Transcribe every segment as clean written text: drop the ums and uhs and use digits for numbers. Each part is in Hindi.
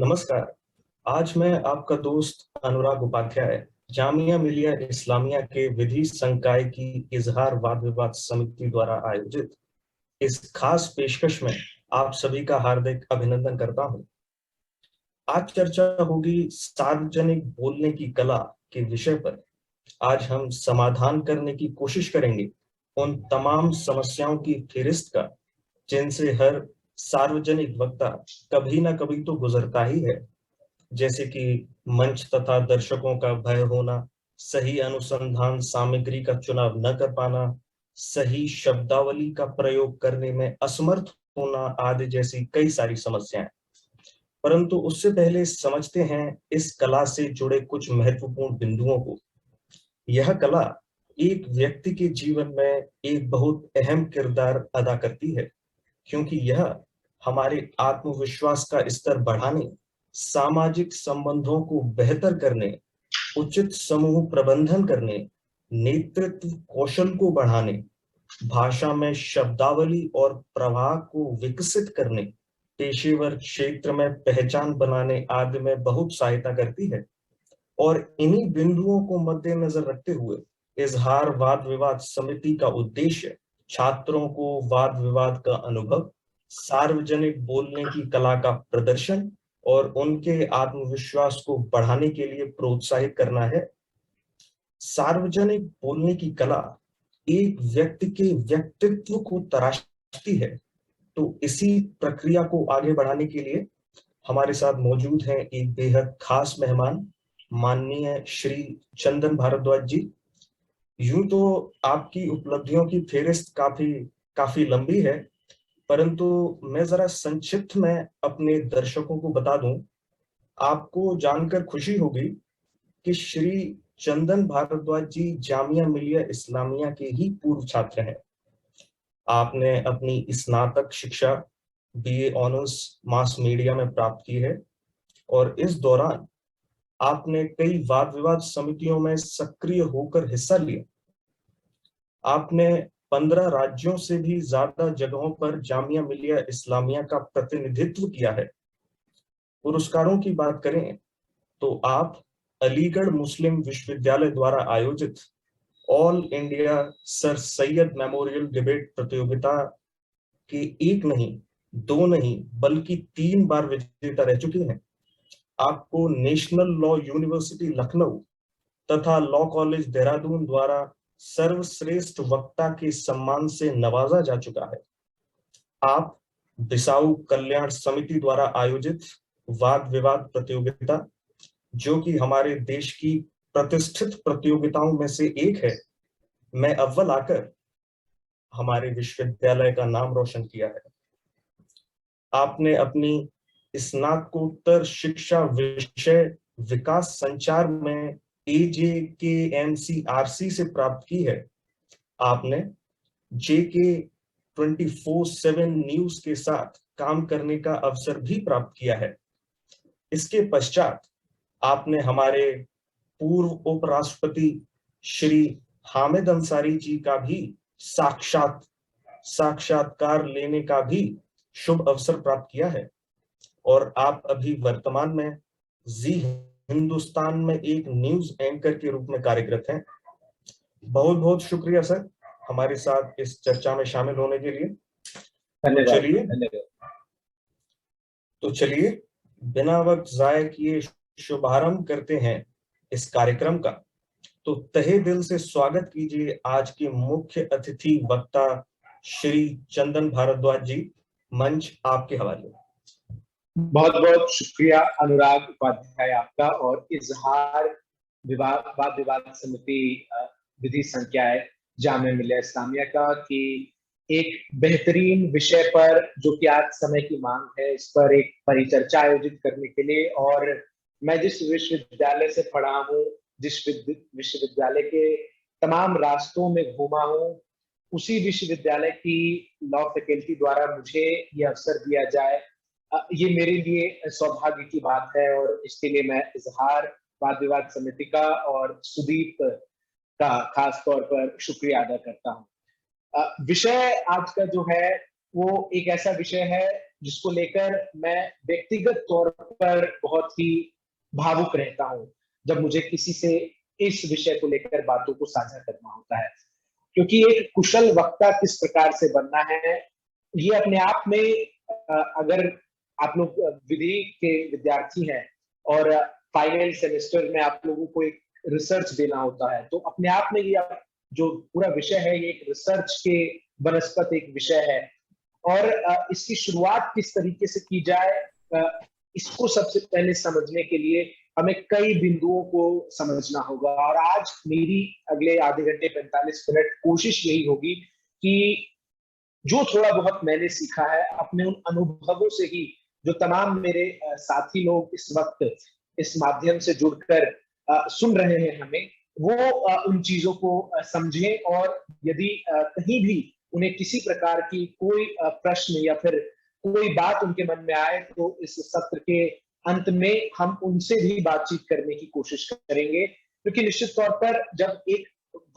नमस्कार। आज मैं आपका दोस्त अनुराग उपाध्याय जामिया मिलिया इस्लामिया के विधि संकाय की इजहार वाद विवाद समिति द्वारा आयोजित इस खास पेशकश में आप सभी का हार्दिक अभिनंदन करता हूं। आज चर्चा होगी सार्वजनिक बोलने की कला के विषय पर। आज हम समाधान करने की कोशिश करेंगे उन तमाम समस्याओं की फेहरिस्त का जिनसे हर सार्वजनिक वक्ता कभी ना कभी तो गुजरता ही है, जैसे कि मंच तथा दर्शकों का भय होना, सही अनुसंधान सामग्री का चुनाव न कर पाना, सही शब्दावली का प्रयोग करने में असमर्थ होना आदि जैसी कई सारी समस्याएं। परंतु उससे पहले समझते हैं इस कला से जुड़े कुछ महत्वपूर्ण बिंदुओं को। यह कला एक व्यक्ति के जीवन में एक बहुत अहम किरदार अदा करती है, क्योंकि यह हमारे आत्मविश्वास का स्तर बढ़ाने, सामाजिक संबंधों को बेहतर करने, उचित समूह प्रबंधन करने, नेतृत्व कौशल को बढ़ाने, भाषा में शब्दावली और प्रवाह को विकसित करने, पेशेवर क्षेत्र में पहचान बनाने आदि में बहुत सहायता करती है। और इन्हीं बिंदुओं को मद्देनजर रखते हुए इजहार वाद विवाद समिति का उद्देश्य छात्रों को वाद विवाद का अनुभव, सार्वजनिक बोलने की कला का प्रदर्शन और उनके आत्मविश्वास को बढ़ाने के लिए प्रोत्साहित करना है। सार्वजनिक बोलने की कला एक व्यक्ति के व्यक्तित्व को तराशती है। तो इसी प्रक्रिया को आगे बढ़ाने के लिए हमारे साथ मौजूद हैं एक बेहद खास मेहमान, माननीय श्री चंदन भारद्वाज जी। यूं तो आपकी उपलब्धियों की फेहरिस्त काफी लंबी है, परंतु मैं जरा संक्षिप्त में अपने दर्शकों को बता दूं। आपको जानकर खुशी होगी कि श्री चंदन भारद्वाज जी जामिया मिलिया इस्लामिया के ही पूर्व छात्र हैं। आपने अपनी स्नातक शिक्षा बीए ऑनर्स मास मीडिया में प्राप्त की है और इस दौरान आपने कई वाद विवाद समितियों में सक्रिय होकर हिस्सा लिया। आपने 15 राज्यों से भी ज्यादा जगहों पर जामिया मिलिया इस्लामिया का प्रतिनिधित्व किया है। पुरस्कारों की बात करें तो आप अलीगढ़ मुस्लिम विश्वविद्यालय द्वारा आयोजित all India sir Syed memorial debate प्रतियोगिता के एक नहीं, दो नहीं, बल्कि 3 बार विजेता रह चुके हैं। आपको नेशनल लॉ यूनिवर्सिटी लखनऊ तथा लॉ कॉलेज देहरादून द्वारा सर्वश्रेष्ठ वक्ता के सम्मान से नवाजा जा चुका है। आप बिसाऊ कल्याण समिति द्वारा आयोजित वाद विवाद प्रतियोगिता, जो कि हमारे देश की प्रतिष्ठित प्रतियोगिताओं में से एक है, में अव्वल आकर हमारे विश्वविद्यालय का नाम रोशन किया है। आपने अपनी स्नातकोत्तर शिक्षा विषय विकास संचार में AJKMCRC से प्राप्त की है। आपने JK 24/7 न्यूज के साथ काम करने का अवसर भी प्राप्त किया है। इसके पश्चात आपने हमारे पूर्व उपराष्ट्रपति श्री हामिद अंसारी जी का भी साक्षात्कार लेने का भी शुभ अवसर प्राप्त किया है और आप अभी वर्तमान में जी हिंदुस्तान में एक न्यूज एंकर के रूप में कार्यरत हैं। बहुत बहुत शुक्रिया सर, हमारे साथ इस चर्चा में शामिल होने के लिए। तो चलिए बिना वक्त जाया किए शुभारंभ करते हैं इस कार्यक्रम का। तो तहे दिल से स्वागत कीजिए आज के मुख्य अतिथि वक्ता श्री चंदन भारद्वाज जी। मंच आपके हवाले। बहुत बहुत शुक्रिया अनुराग उपाध्याय आपका और इजहार वाद विवाद समिति विधि संकाय जामिया मिलिया इस्लामिया का कि एक बेहतरीन विषय पर, जो कि आज समय की मांग है, इस पर एक परिचर्चा आयोजित करने के लिए। और मैं जिस विश्वविद्यालय से पढ़ा हूँ, जिस विश्वविद्यालय के तमाम रास्तों में घूमा हूँ, उसी विश्वविद्यालय की लॉ फैकल्टी द्वारा मुझे ये अवसर दिया जाए, ये मेरे लिए सौभाग्य की बात है। और इसके लिए मैं इजहार वाद विवाद समिति का और सुदीप का खास तौर पर शुक्रिया अदा करता हूँ। विषय आज का जो है वो एक ऐसा विषय है जिसको लेकर मैं व्यक्तिगत तौर पर बहुत ही भावुक रहता हूं जब मुझे किसी से इस विषय को लेकर बातों को साझा करना होता है। क्योंकि एक कुशल वक्ता किस प्रकार से बनना है, ये अपने आप में अगर आप लोग विधि के विद्यार्थी हैं और फाइनल सेमेस्टर में आप लोगों को एक रिसर्च देना होता है, तो अपने आप में ये जो पूरा विषय है ये एक रिसर्च के बनस्पत एक विषय है। और इसकी शुरुआत किस तरीके से की जाए, इसको सबसे पहले समझने के लिए हमें कई बिंदुओं को समझना होगा। और आज मेरी अगले आधे घंटे 45 मिनट कोशिश यही होगी कि जो थोड़ा बहुत मैंने सीखा है अपने उन अनुभवों से ही, जो तमाम मेरे साथी लोग इस वक्त इस माध्यम से जुड़कर सुन रहे हैं हमें, वो उन चीजों को समझें। और यदि कहीं भी उन्हें किसी प्रकार की कोई प्रश्न या फिर कोई बात उनके मन में आए, तो इस सत्र के अंत में हम उनसे भी बातचीत करने की कोशिश करेंगे। क्योंकि निश्चित तौर पर जब एक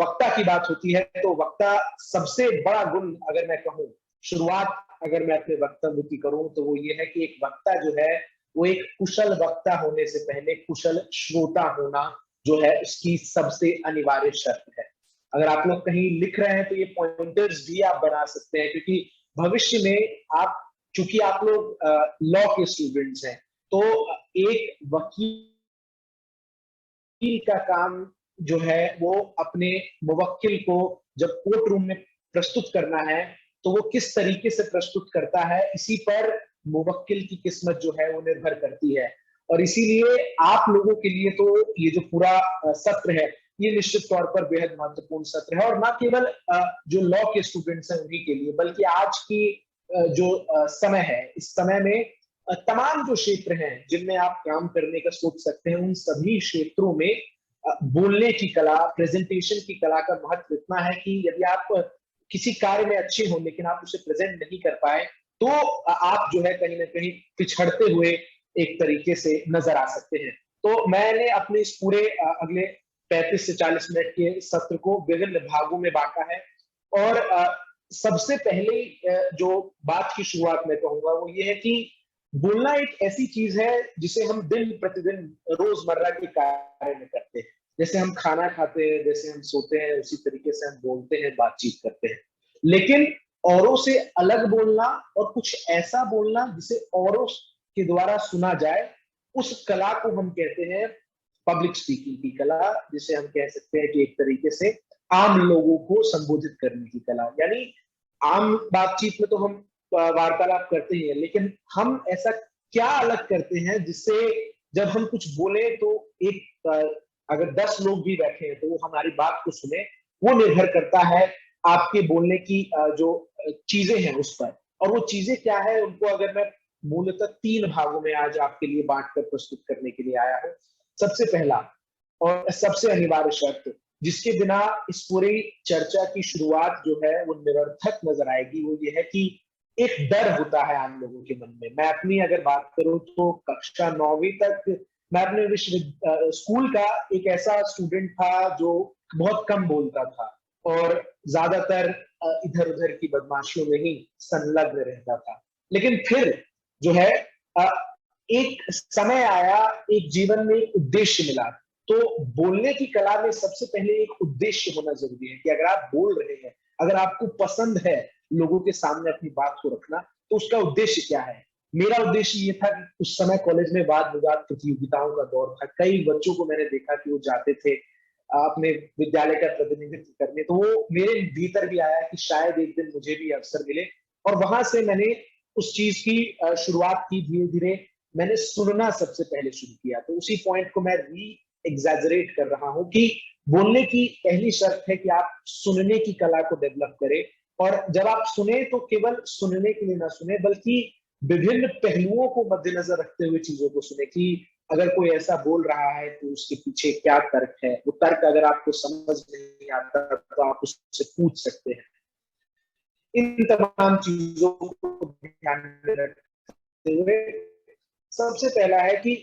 वक्ता की बात होती है, तो वक्ता सबसे बड़ा गुण अगर मैं कहूं, शुरुआत अगर मैं अपने वक्तव्य की करूं, तो वो ये है कि एक वक्ता जो है वो एक कुशल वक्ता होने से पहले कुशल श्रोता होना जो है उसकी सबसे अनिवार्य शर्त है। अगर आप लोग कहीं लिख रहे हैं तो ये पॉइंटर्स भी आप बना सकते हैं, क्योंकि भविष्य में आप, चूंकि आप लोग लॉ के स्टूडेंट्स हैं, तो एक वकील का काम जो है वो अपने मुवक्किल को जब कोर्ट रूम में प्रस्तुत करना है, तो वो किस तरीके से प्रस्तुत करता है, इसी पर मुवक्किल की किस्मत जो है वो निर्भर करती है। और इसीलिए आप लोगों के लिए तो ये जो पूरा सत्र है, ये निश्चित तौर पर बेहद महत्वपूर्ण सत्र है। और ना केवल जो लॉ के स्टूडेंट्स हैं उन्हीं के लिए, बल्कि आज की जो समय है, इस समय में तमाम जो क्षेत्र हैं जिनमें आप काम करने का सोच सकते हैं, उन सभी क्षेत्रों में बोलने की कला, प्रेजेंटेशन की कला का महत्व इतना है कि यदि आप किसी कार्य में अच्छे हो लेकिन आप उसे प्रेजेंट नहीं कर पाए, तो आप जो है कहीं ना कहीं पिछड़ते हुए एक तरीके से नजर आ सकते हैं। तो मैंने अपने इस पूरे अगले 35 से 40 मिनट के सत्र को विभिन्न भागों में बांटा है। और सबसे पहले जो बात की शुरुआत मैं कहूंगा वो ये है कि बोलना एक ऐसी चीज है जिसे हम दिन प्रतिदिन रोजमर्रा के कार्य में करते हैं। जैसे हम खाना खाते हैं, जैसे हम सोते हैं, उसी तरीके से हम बोलते हैं, बातचीत करते हैं। लेकिन औरों से अलग बोलना और कुछ ऐसा बोलना जिसे औरों के द्वारा सुना जाए, उस कला को हम कहते हैं पब्लिक स्पीकिंग की कला, जिसे हम कह सकते हैं कि एक तरीके से आम लोगों को संबोधित करने की कला। यानी आम बातचीत में तो हम वार्तालाप करते ही हैं, लेकिन हम ऐसा क्या अलग करते हैं जिससे जब हम कुछ बोले तो एक अगर 10 लोग भी बैठे हैं तो वो हमारी बात को सुने, वो निर्भर करता है आपके बोलने की जो चीजें हैं उस पर। और वो चीजें क्या है, उनको अगर मैं मूलतः 3 भागों में आज आपके लिए बांट कर प्रस्तुत करने के लिए आया हूं। सबसे पहला और सबसे अनिवार्य शर्त, जिसके बिना इस पूरी चर्चा की शुरुआत जो है वो निरर्थक नजर आएगी, वो ये है कि एक डर होता है आम लोगों के मन में। मैं अपनी अगर बात करूं तो कक्षा 9वीं तक मैं अपने स्कूल का एक ऐसा स्टूडेंट था जो बहुत कम बोलता था और ज्यादातर इधर उधर की बदमाशियों में ही संलग्न रहता था। लेकिन फिर जो है एक समय आया, एक जीवन में एक उद्देश्य मिला। तो बोलने की कला में सबसे पहले एक उद्देश्य होना जरूरी है कि अगर आप बोल रहे हैं, अगर आपको पसंद है लोगों के सामने अपनी बात को रखना, तो उसका उद्देश्य क्या है। मेरा उद्देश्य ये था कि उस समय कॉलेज में वाद विवाद प्रतियोगिताओं का दौर था। कई बच्चों को मैंने देखा कि वो जाते थे अपने विद्यालय का प्रतिनिधित्व करने, तो वो मेरे भीतर भी आया कि शायद एक दिन मुझे भी अवसर मिले। और वहां से मैंने उस चीज की शुरुआत की। धीरे धीरे मैंने सुनना सबसे पहले शुरू किया। तो उसी पॉइंट को मैं री एग्जैजरेट कर रहा हूं कि बोलने की पहली शर्त है कि आप सुनने की कला को डेवलप करें। और जब आप सुने तो केवल सुनने के लिए ना सुने, बल्कि विभिन्न पहलुओं को मद्देनजर रखते हुए चीजों को सुने कि अगर कोई ऐसा बोल रहा है तो उसके पीछे क्या तर्क है। वो तर्क अगर आपको समझ नहीं आता तो आप उससे पूछ सकते हैं। इन तमाम चीजों को ध्यान में रखते हुए सबसे पहला है कि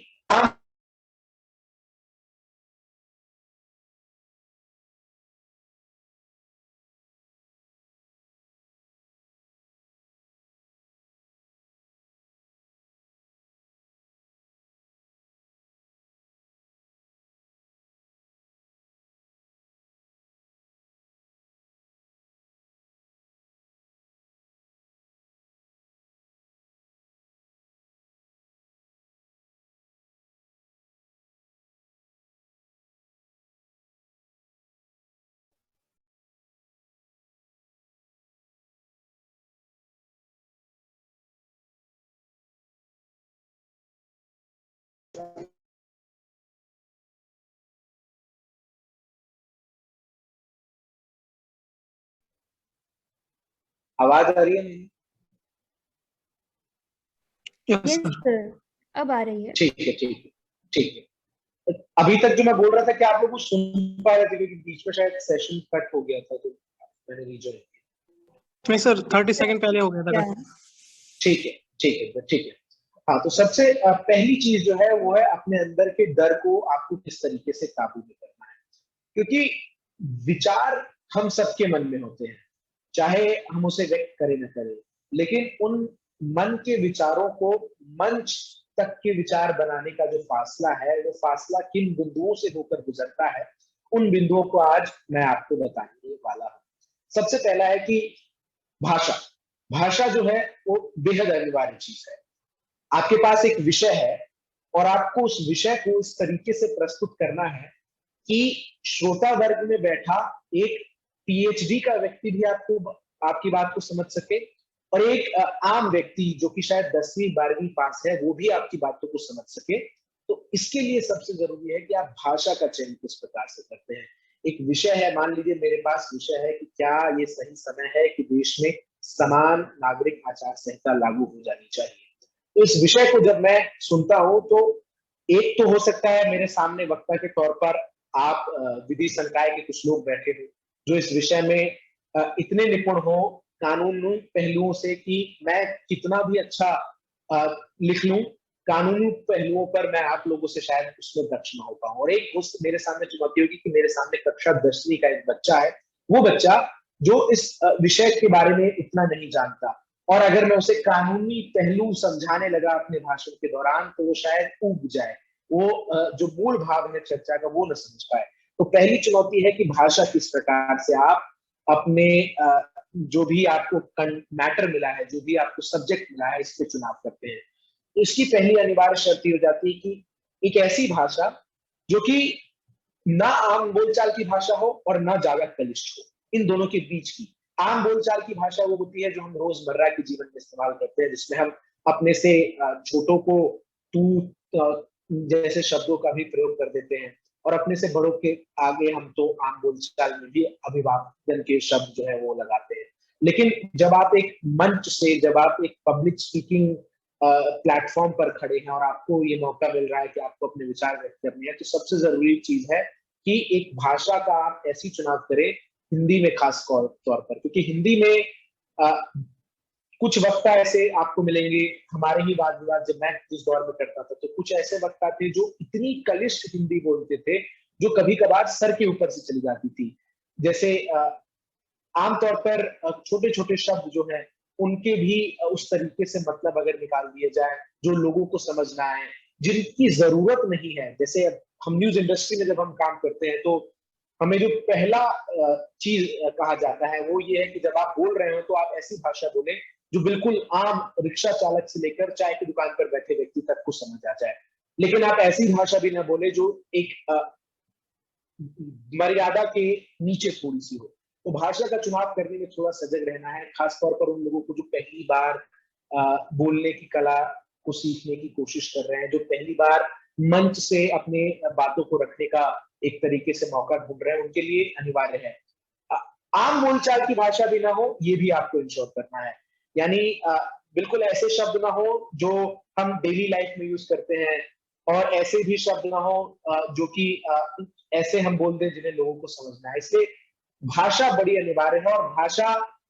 आवाज आ रही है मेरी? यस सर, अब आ रही है। ठीक है, ठीक है, ठीक है। अभी तक जो मैं बोल रहा था, क्या आप लोग कुछ सुन पा रहे थे? क्योंकि बीच में शायद सेशन कट हो गया था, तो मैंने रीजन नहीं सर, 30 सेकंड पहले हो गया था। ठीक है, ठीक है, ठीक है। हाँ, तो सबसे पहली चीज जो है वो है अपने अंदर के डर को आपको किस तरीके से काबू में करना है। क्योंकि विचार हम सबके मन में होते हैं, चाहे हम उसे व्यक्त करें न करें, लेकिन उन मन के विचारों को मंच तक के विचार बनाने का जो फासला है, वो फासला किन बिंदुओं से होकर गुजरता है, उन बिंदुओं को आज मैं आपको बताने वाला हूं। सबसे पहला है कि भाषा। भाषा जो है वो बेहद अनिवार्य चीज है। आपके पास एक विषय है और आपको उस विषय को इस तरीके से प्रस्तुत करना है कि श्रोता वर्ग में बैठा एक पीएचडी का व्यक्ति भी आपकी बात को समझ सके, और एक आम व्यक्ति जो कि शायद 10वीं 12वीं पास है, वो भी आपकी बातों को समझ सके। तो इसके लिए सबसे जरूरी है कि आप भाषा का चयन किस प्रकार से करते हैं। एक विषय है, मान लीजिए मेरे पास विषय है कि क्या ये सही समय है कि देश में समान नागरिक आचार संहिता लागू हो जानी चाहिए। तो इस विषय को जब मैं सुनता हूं तो एक तो हो सकता है मेरे सामने वक्ता के तौर पर आप विधि संकाय के कुछ लोग बैठे हो जो इस विषय में इतने निपुण हो कानूनी पहलुओं से कि मैं कितना भी अच्छा लिख लूं, कानूनी पहलुओं पर मैं आप लोगों से शायद उसमें दक्ष न हो पाऊं। और एक उस मेरे सामने चुनौती होगी कि मेरे सामने कक्षा 10वीं का एक बच्चा है, वो बच्चा जो इस विषय के बारे में इतना नहीं जानता, और अगर मैं उसे कानूनी पहलू समझाने लगा अपने भाषण के दौरान तो वो शायद ऊब जाए, वो जो मूल भाव है चर्चा का वो न समझ पाए। तो पहली चुनौती है कि भाषा किस प्रकार से आप अपने जो भी आपको मैटर मिला है, जो भी आपको सब्जेक्ट मिला है, इस पे चुनाव करते हैं। तो इसकी पहली अनिवार्य शर्त हो जाती है कि एक ऐसी भाषा जो कि ना आम बोलचाल की भाषा हो और ना ज्यादा कलिष्ठ हो, इन दोनों के बीच की। आम बोलचाल की भाषा वो होती है जो हम रोजमर्रा के जीवन में इस्तेमाल करते हैं, जिसमें हम अपने से छोटों को तू जैसे शब्दों का भी प्रयोग कर देते हैं, और अपने से बड़ों के आगे हम तो आम बोलचाल में भी अभिवादन के शब्द जो है वो लगाते हैं। लेकिन जब आप एक मंच से, जब आप एक पब्लिक स्पीकिंग प्लेटफॉर्म पर खड़े हैं और आपको ये मौका मिल रहा है कि आपको अपने विचार व्यक्त करने हैं, तो सबसे जरूरी चीज है कि एक भाषा का आप ऐसी चुनाव करें, हिंदी में खास तौर पर, क्योंकि हिंदी में कुछ वक्ता ऐसे आपको मिलेंगे, हमारे ही वाद विवाद जब मैं जिस दौर में करता था तो कुछ ऐसे वक्ता थे जो इतनी कलिष्ठ हिंदी बोलते थे जो कभी कभार सर के ऊपर से चली जाती थी। जैसे आमतौर पर छोटे छोटे शब्द जो है उनके भी उस तरीके से मतलब अगर निकाल दिए जाए जो लोगों को समझना है, जिनकी जरूरत नहीं है। जैसे हम न्यूज इंडस्ट्री में जब हम काम करते हैं तो हमें जो पहला चीज कहा जाता है वो ये है कि जब आप बोल रहे हो तो आप ऐसी भाषा बोले जो बिल्कुल आम रिक्शा चालक से लेकर चाय की दुकान पर बैठे व्यक्ति तक को समझ आ जाए। लेकिन आप ऐसी भाषा भी ना बोले जो एक मर्यादा के नीचे थोड़ी सी हो। तो भाषा का चुनाव करने में थोड़ा सजग रहना है, खासतौर पर उन लोगों को जो पहली बार बोलने की कला को सीखने की कोशिश कर रहे हैं, जो पहली बार मंच से अपने बातों को रखने का एक तरीके से मौका ढूंढ रहे हैं, उनके लिए अनिवार्य है आम बोलचाल की भाषा भी ना हो, ये भी आपको इंश्योर करना है। यानी बिल्कुल ऐसे शब्द ना हो जो हम डेली लाइफ में यूज करते हैं, और ऐसे भी शब्द ना हो जो कि ऐसे हम बोल दें जिन्हें लोगों को समझना है। इसलिए भाषा बड़ी अनिवार्य है। और भाषा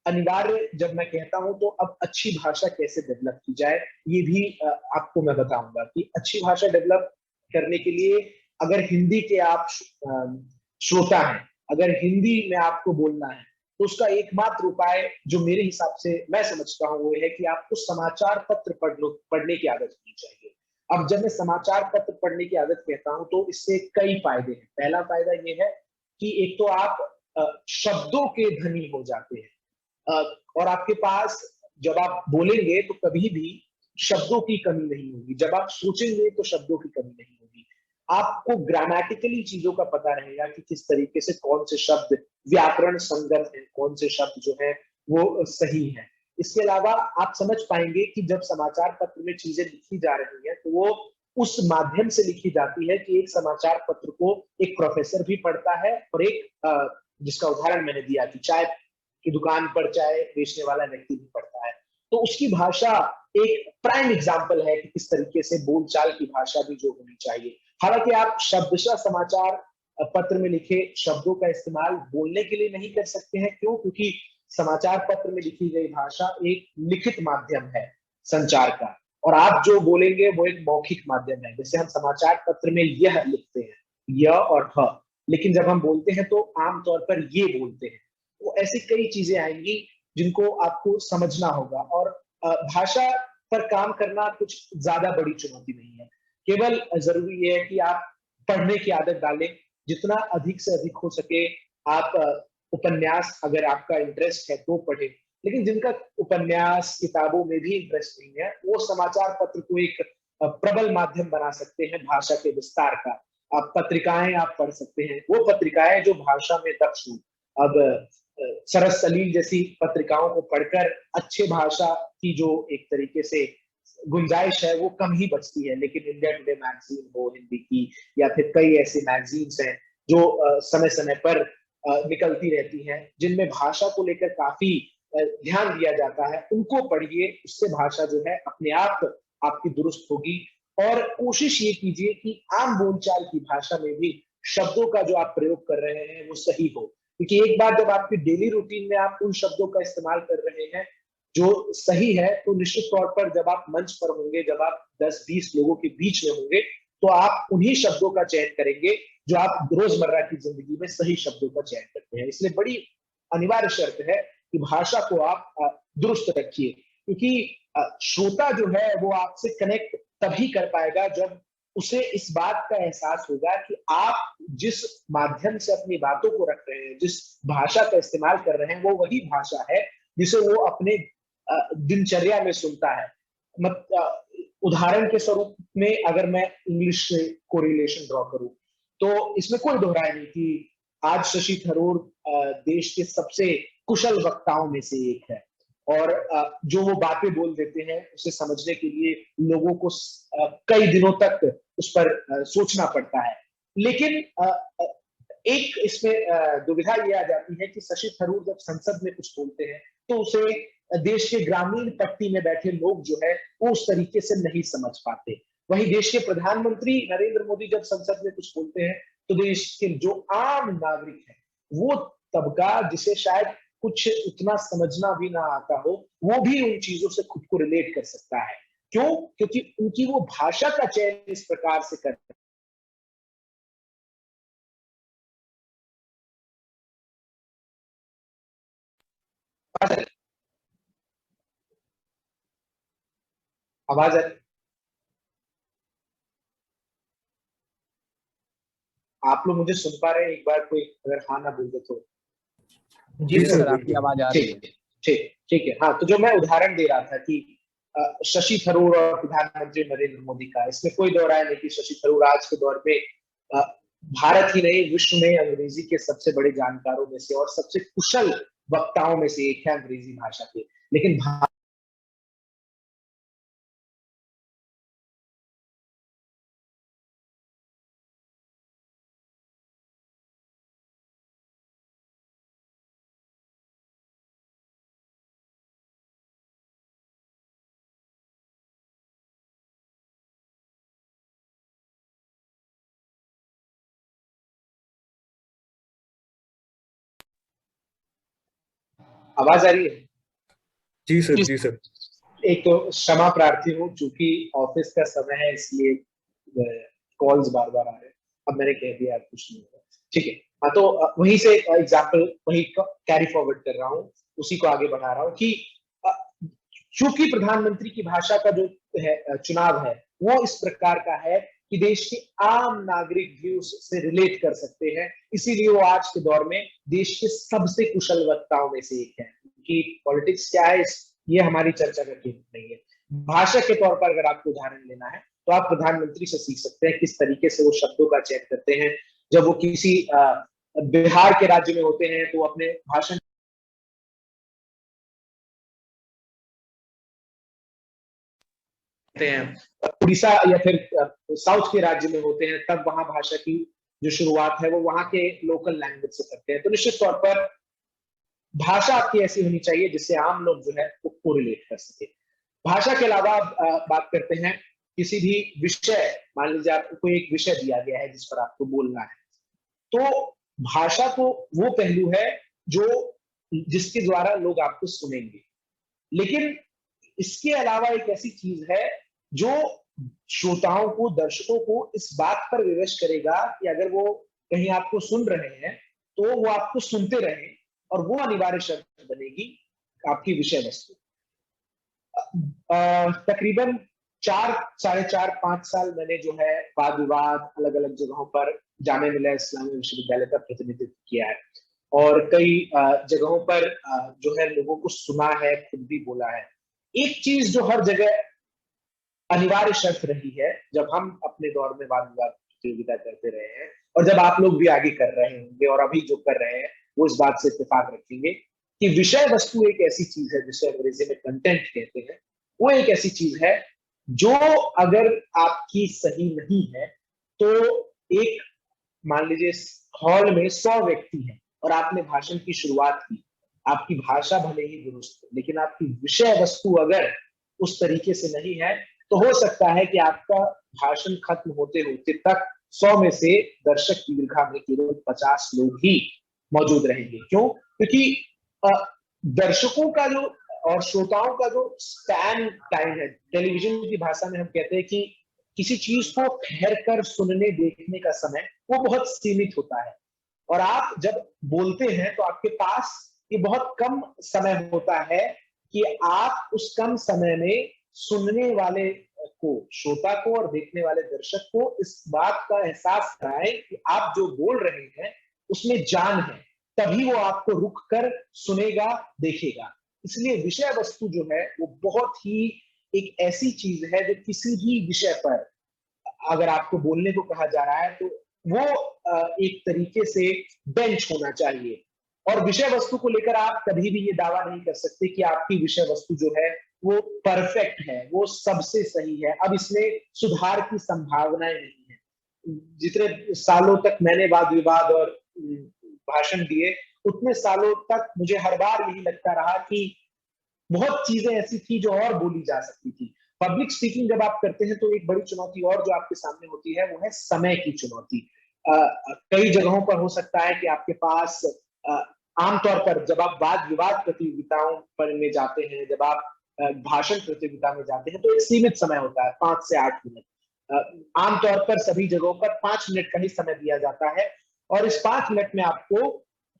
अनिवार्य जब मैं कहता हूं तो अब अच्छी भाषा कैसे डेवलप की जाए ये भी आपको मैं बताऊंगा कि अच्छी भाषा डेवलप करने के लिए अगर हिंदी के आप श्रोता हैं, अगर हिंदी में आपको बोलना है तो उसका एकमात्र उपाय जो मेरे हिसाब से मैं समझता हूं वो है कि आपको समाचार पत्र पढ़ने की आदत होनी चाहिए। अब जब मैं समाचार पत्र पढ़ने की आदत कहता हूं तो इससे कई फायदे हैं। पहला फायदा ये है कि एक तो आप शब्दों के धनी हो जाते हैं, और आपके पास जब आप बोलेंगे तो कभी भी शब्दों की कमी नहीं होगी, जब आप सोचेंगे तो शब्दों की कमी नहीं होगी। आपको ग्रामेटिकली चीजों का पता रहेगा कि किस तरीके से कौन से शब्द व्याकरण संगत है, कौन से शब्द जो है वो सही है। इसके अलावा आप समझ पाएंगे कि जब समाचार पत्र में चीजें लिखी जा रही है तो वो उस माध्यम से लिखी जाती है कि एक समाचार पत्र को एक प्रोफेसर भी पढ़ता है और एक जिसका उदाहरण मैंने दिया कि चाय की दुकान पर चाय बेचने वाला व्यक्ति भी पढ़ता है। तो उसकी भाषा एक प्राइम एग्जाम्पल है कि किस तरीके से बोलचाल की भाषा भी जो होनी चाहिए। हालांकि आप शब्दशः समाचार पत्र में लिखे शब्दों का इस्तेमाल बोलने के लिए नहीं कर सकते हैं। क्यों? क्योंकि समाचार पत्र में लिखी गई भाषा एक लिखित माध्यम है संचार का, और आप जो बोलेंगे वो एक मौखिक माध्यम है। जैसे हम समाचार पत्र में यह लिखते हैं, य और ह, लेकिन जब हम बोलते हैं तो आमतौर पर ये बोलते हैं। तो ऐसी कई चीजें आएंगी जिनको आपको समझना होगा, और भाषा पर काम करना कुछ ज्यादा बड़ी चुनौती नहीं है। केवल जरूरी है कि आप पढ़ने की आदत डालें, जितना अधिक से अधिक हो सके आप उपन्यास, अगर आपका इंटरेस्ट है तो पढ़ें। लेकिन जिनका उपन्यास किताबों में भी इंटरेस्ट नहीं है, वो समाचार पत्र को एक प्रबल माध्यम बना सकते हैं भाषा के विस्तार का। आप पत्रिकाएं आप पढ़ सकते हैं, वो पत्रिकाएं जो भाषा में दक्ष हो। अब सरस सलील जैसी पत्रिकाओं को पढ़कर अच्छे भाषा की जो एक तरीके से गुंजाइश है वो कम ही बचती है। लेकिन इंडिया टुडे मैगजीन हो हिंदी की, या फिर कई ऐसी मैगजीन्स हैं जो समय समय पर निकलती रहती हैं, जिनमें भाषा को लेकर काफी ध्यान दिया जाता है। उनको पढ़िए, उससे भाषा जो है अपने आप आपकी दुरुस्त होगी। और कोशिश ये कीजिए कि आम बोलचाल की भाषा में भी शब्दों का जो आप प्रयोग कर रहे हैं वो सही हो, क्योंकि एक बार जब आपकी डेली रूटीन में आप उन शब्दों का इस्तेमाल कर रहे हैं जो सही है, तो निश्चित तौर पर जब आप मंच पर होंगे, जब आप 10-20 लोगों के बीच में होंगे, तो आप उन्हीं शब्दों का चयन करेंगे जो आप रोजमर्रा की जिंदगी में सही शब्दों का चयन करते हैं। इसलिए बड़ी अनिवार्य शर्त है कि भाषा को आप दुरुस्त रखिए, क्योंकि श्रोता जो है वो आपसे कनेक्ट तभी कर पाएगा जब उसे इस बात का एहसास होगा कि आप जिस माध्यम से अपनी बातों को रख रहे हैं, जिस भाषा का इस्तेमाल कर रहे हैं, वो वही भाषा है जिसे वो अपने दिनचर्या में सुनता है। उदाहरण के स्वरूप में अगर मैं इंग्लिश से कोरिलेशन ड्रॉ करूं, तो इसमें कोई दोहराय नहीं कि आज शशि थरूर देश के सबसे कुशल वक्ताओं में से एक है, और जो वो बातें बोल देते हैं उसे समझने के लिए लोगों को कई दिनों तक उस पर सोचना पड़ता है। लेकिन एक इसमें दुविधा ये आ जाती है कि शशि थरूर जब संसद में कुछ बोलते हैं तो उसे देश के ग्रामीण पट्टी में बैठे लोग जो है वो उस तरीके से नहीं समझ पाते। वहीं देश के प्रधानमंत्री नरेंद्र मोदी जब संसद में कुछ बोलते हैं तो देश के जो आम नागरिक है, वो तबका जिसे शायद कुछ उतना समझना भी ना आता हो, वो भी उन चीजों से खुद को रिलेट कर सकता है। क्यों? क्योंकि उनकी वो भाषा का चयन इस प्रकार से करते हैं। आवाज आप लोग मुझे सुन पा रहे हैं? एक बार कोई अगर हाँ ना बोल दे तो। जी सर, आपकी आवाज आ रही है। ठीक है। हाँ, तो जो मैं उदाहरण दे रहा था कि शशि थरूर और प्रधानमंत्री नरेंद्र मोदी का, इसमें कोई दो राय नहीं कि शशि थरूर आज के दौर में भारत ही नहीं विश्व में अंग्रेजी के सबसे बड़े जानकारों में से और सबसे कुशल वक्ताओं में से एक है अंग्रेजी भाषा के। लेकिन आवाज आ रही है? जी सर, जी सर। एक तो क्षमा प्रार्थी हूँ, चूंकि ऑफिस का समय है इसलिए कॉल्स बार बार आ रहे हैं। अब मैंने कह दिया कुछ नहीं होगा, ठीक है। हाँ, तो वहीं से एग्जाम्पल वही कैरी फॉरवर्ड कर रहा हूँ, उसी को आगे बढ़ा रहा हूँ कि चूंकि प्रधानमंत्री की भाषा का जो है चुनाव है वो इस प्रकार का है कि देश के आम नागरिक भी उससे रिलेट कर सकते हैं, इसीलिए वो आज के दौर में देश के सबसे कुशल वक्ताओं में से एक है। कि पॉलिटिक्स क्या है ये हमारी चर्चा का केंद्र नहीं है। भाषा के तौर पर अगर आपको उदाहरण लेना है तो आप प्रधानमंत्री से सीख सकते हैं किस तरीके से वो शब्दों का चयन करते हैं। जब वो किसी बिहार के राज्य में होते हैं तो अपने भाषण कहते हैं उड़ीसा या फिर साउथ के राज्य में होते हैं, तब वहां भाषा की जो शुरुआत है वो वहां के लोकल लैंग्वेज से करते हैं। तो निश्चित तौर पर भाषा आपकी ऐसी होनी चाहिए जिससे आम लोग जो है वो कोरिलेट कर सके। भाषा के अलावा बात करते हैं किसी भी विषय, मान लीजिए आपको एक विषय दिया गया है जिस पर आपको बोलना है, तो भाषा तो वो पहलू है जो जिसके द्वारा लोग आपको सुनेंगे, लेकिन इसके अलावा एक ऐसी चीज है जो श्रोताओं को, दर्शकों को इस बात पर विवश करेगा कि अगर वो कहीं आपको सुन रहे हैं तो वो आपको सुनते रहें, और वो अनिवार्य शर्त बनेगी आपकी विषय वस्तु। तकरीबन 4, 4.5, 5 साल मैंने जो है वाद विवाद अलग अलग जगहों पर जामिया मिलिया इस्लामिया विश्वविद्यालय का प्रतिनिधित्व किया है, और कई जगहों पर जो है लोगों को सुना है, खुद भी बोला है। एक चीज जो हर जगह अनिवार्य शर्त रही है, जब हम अपने दौर में वाद विवाद प्रतियोगिता करते रहे हैं, और जब आप लोग भी आगे कर रहे होंगे और अभी जो कर रहे हैं वो इस बात से इत्तेफाक रखेंगे कि विषय वस्तु एक ऐसी चीज है जिसे अंग्रेजी में कंटेंट कहते हैं। वो एक ऐसी चीज है जो अगर आपकी सही नहीं है तो एक, मान लीजिए हॉल में 100 व्यक्ति हैं और आपने भाषण की शुरुआत की, आपकी भाषा भले ही दुरुस्त है लेकिन आपकी विषय वस्तु अगर उस तरीके से नहीं है तो हो सकता है कि आपका भाषण खत्म होते होते तक 100 में से दर्शक की दीर्घा में केवल 50 लोग ही मौजूद रहेंगे। क्यों? क्योंकि दर्शकों का जो और श्रोताओं का जो स्पैन टाइम है, टेलीविजन की भाषा में हम कहते हैं कि किसी चीज को ठहर कर सुनने देखने का समय वो बहुत सीमित होता है, और आप जब बोलते हैं तो आपके पास ये बहुत कम समय होता है कि आप उस कम समय में सुनने वाले को, श्रोता को और देखने वाले दर्शक को इस बात का एहसास कराएं कि आप जो बोल रहे हैं उसमें जान है, तभी वो आपको रुक कर सुनेगा, देखेगा। इसलिए विषय वस्तु जो है वो बहुत ही एक ऐसी चीज है जो किसी भी विषय पर अगर आपको बोलने को कहा जा रहा है तो वो एक तरीके से बेंच होना चाहिए, और विषय वस्तु को लेकर आप कभी भी ये दावा नहीं कर सकते कि आपकी विषय वस्तु जो है वो परफेक्ट है, वो सबसे सही है, अब इसमें सुधार की संभावनाएं नहीं है। जितने सालों तक मैंने वाद विवाद और भाषण दिए, उतने सालों तक मुझे हर बार यही लगता रहा कि बहुत चीजें ऐसी थी जो और बोली जा सकती थी। पब्लिक स्पीकिंग जब आप करते हैं तो एक बड़ी चुनौती और जो आपके सामने होती है वो है समय की चुनौती। कई जगहों पर हो सकता है कि आपके पास आमतौर पर जब आप वाद विवाद प्रतियोगिताओं पर में जाते हैं, जब आप भाषण प्रतियोगिता में जाते हैं तो एक सीमित समय होता है, 5 से 8 मिनट। आमतौर पर सभी जगहों पर 5 मिनट का ही समय दिया जाता है, और इस 5 मिनट में आपको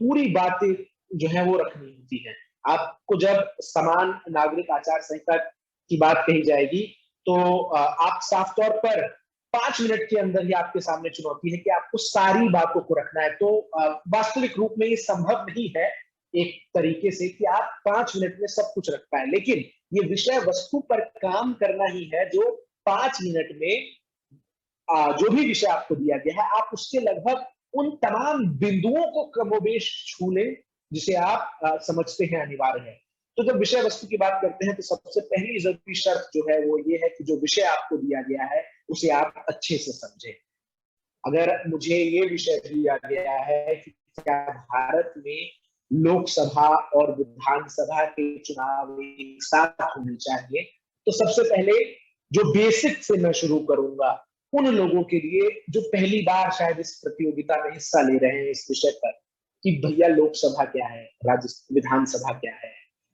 पूरी बातें जो है वो रखनी होती है। आपको जब समान नागरिक आचार संहिता की बात कही जाएगी तो आप साफ तौर पर 5 मिनट के अंदर ही आपके सामने चुनौती है कि आपको सारी बातों को रखना है। तो वास्तविक रूप में ये संभव नहीं है एक तरीके से कि आप 5 मिनट में सब कुछ रख पाए, लेकिन ये विषय वस्तु पर काम करना ही है जो 5 मिनट में जो भी विषय आपको दिया गया है आप उसके लगभग उन तमाम बिंदुओं को कमोबेश छू लें जिसे आप समझते हैं अनिवार्य है। तो जब विषय वस्तु की बात करते हैं तो सबसे पहली जरूरी शर्त जो है वो ये है कि जो विषय आपको दिया गया है उसे आप अच्छे से समझें। अगर मुझे ये विषय दिया गया है कि क्या भारत में लोकसभा और विधानसभा के चुनाव एक साथ होने चाहिए, तो सबसे पहले जो बेसिक से मैं शुरू करूंगा उन लोगों के लिए जो पहली बार शायद इस प्रतियोगिता में हिस्सा ले रहे हैं इस विषय पर, कि भैया लोकसभा क्या है, राज्य विधानसभा क्या है,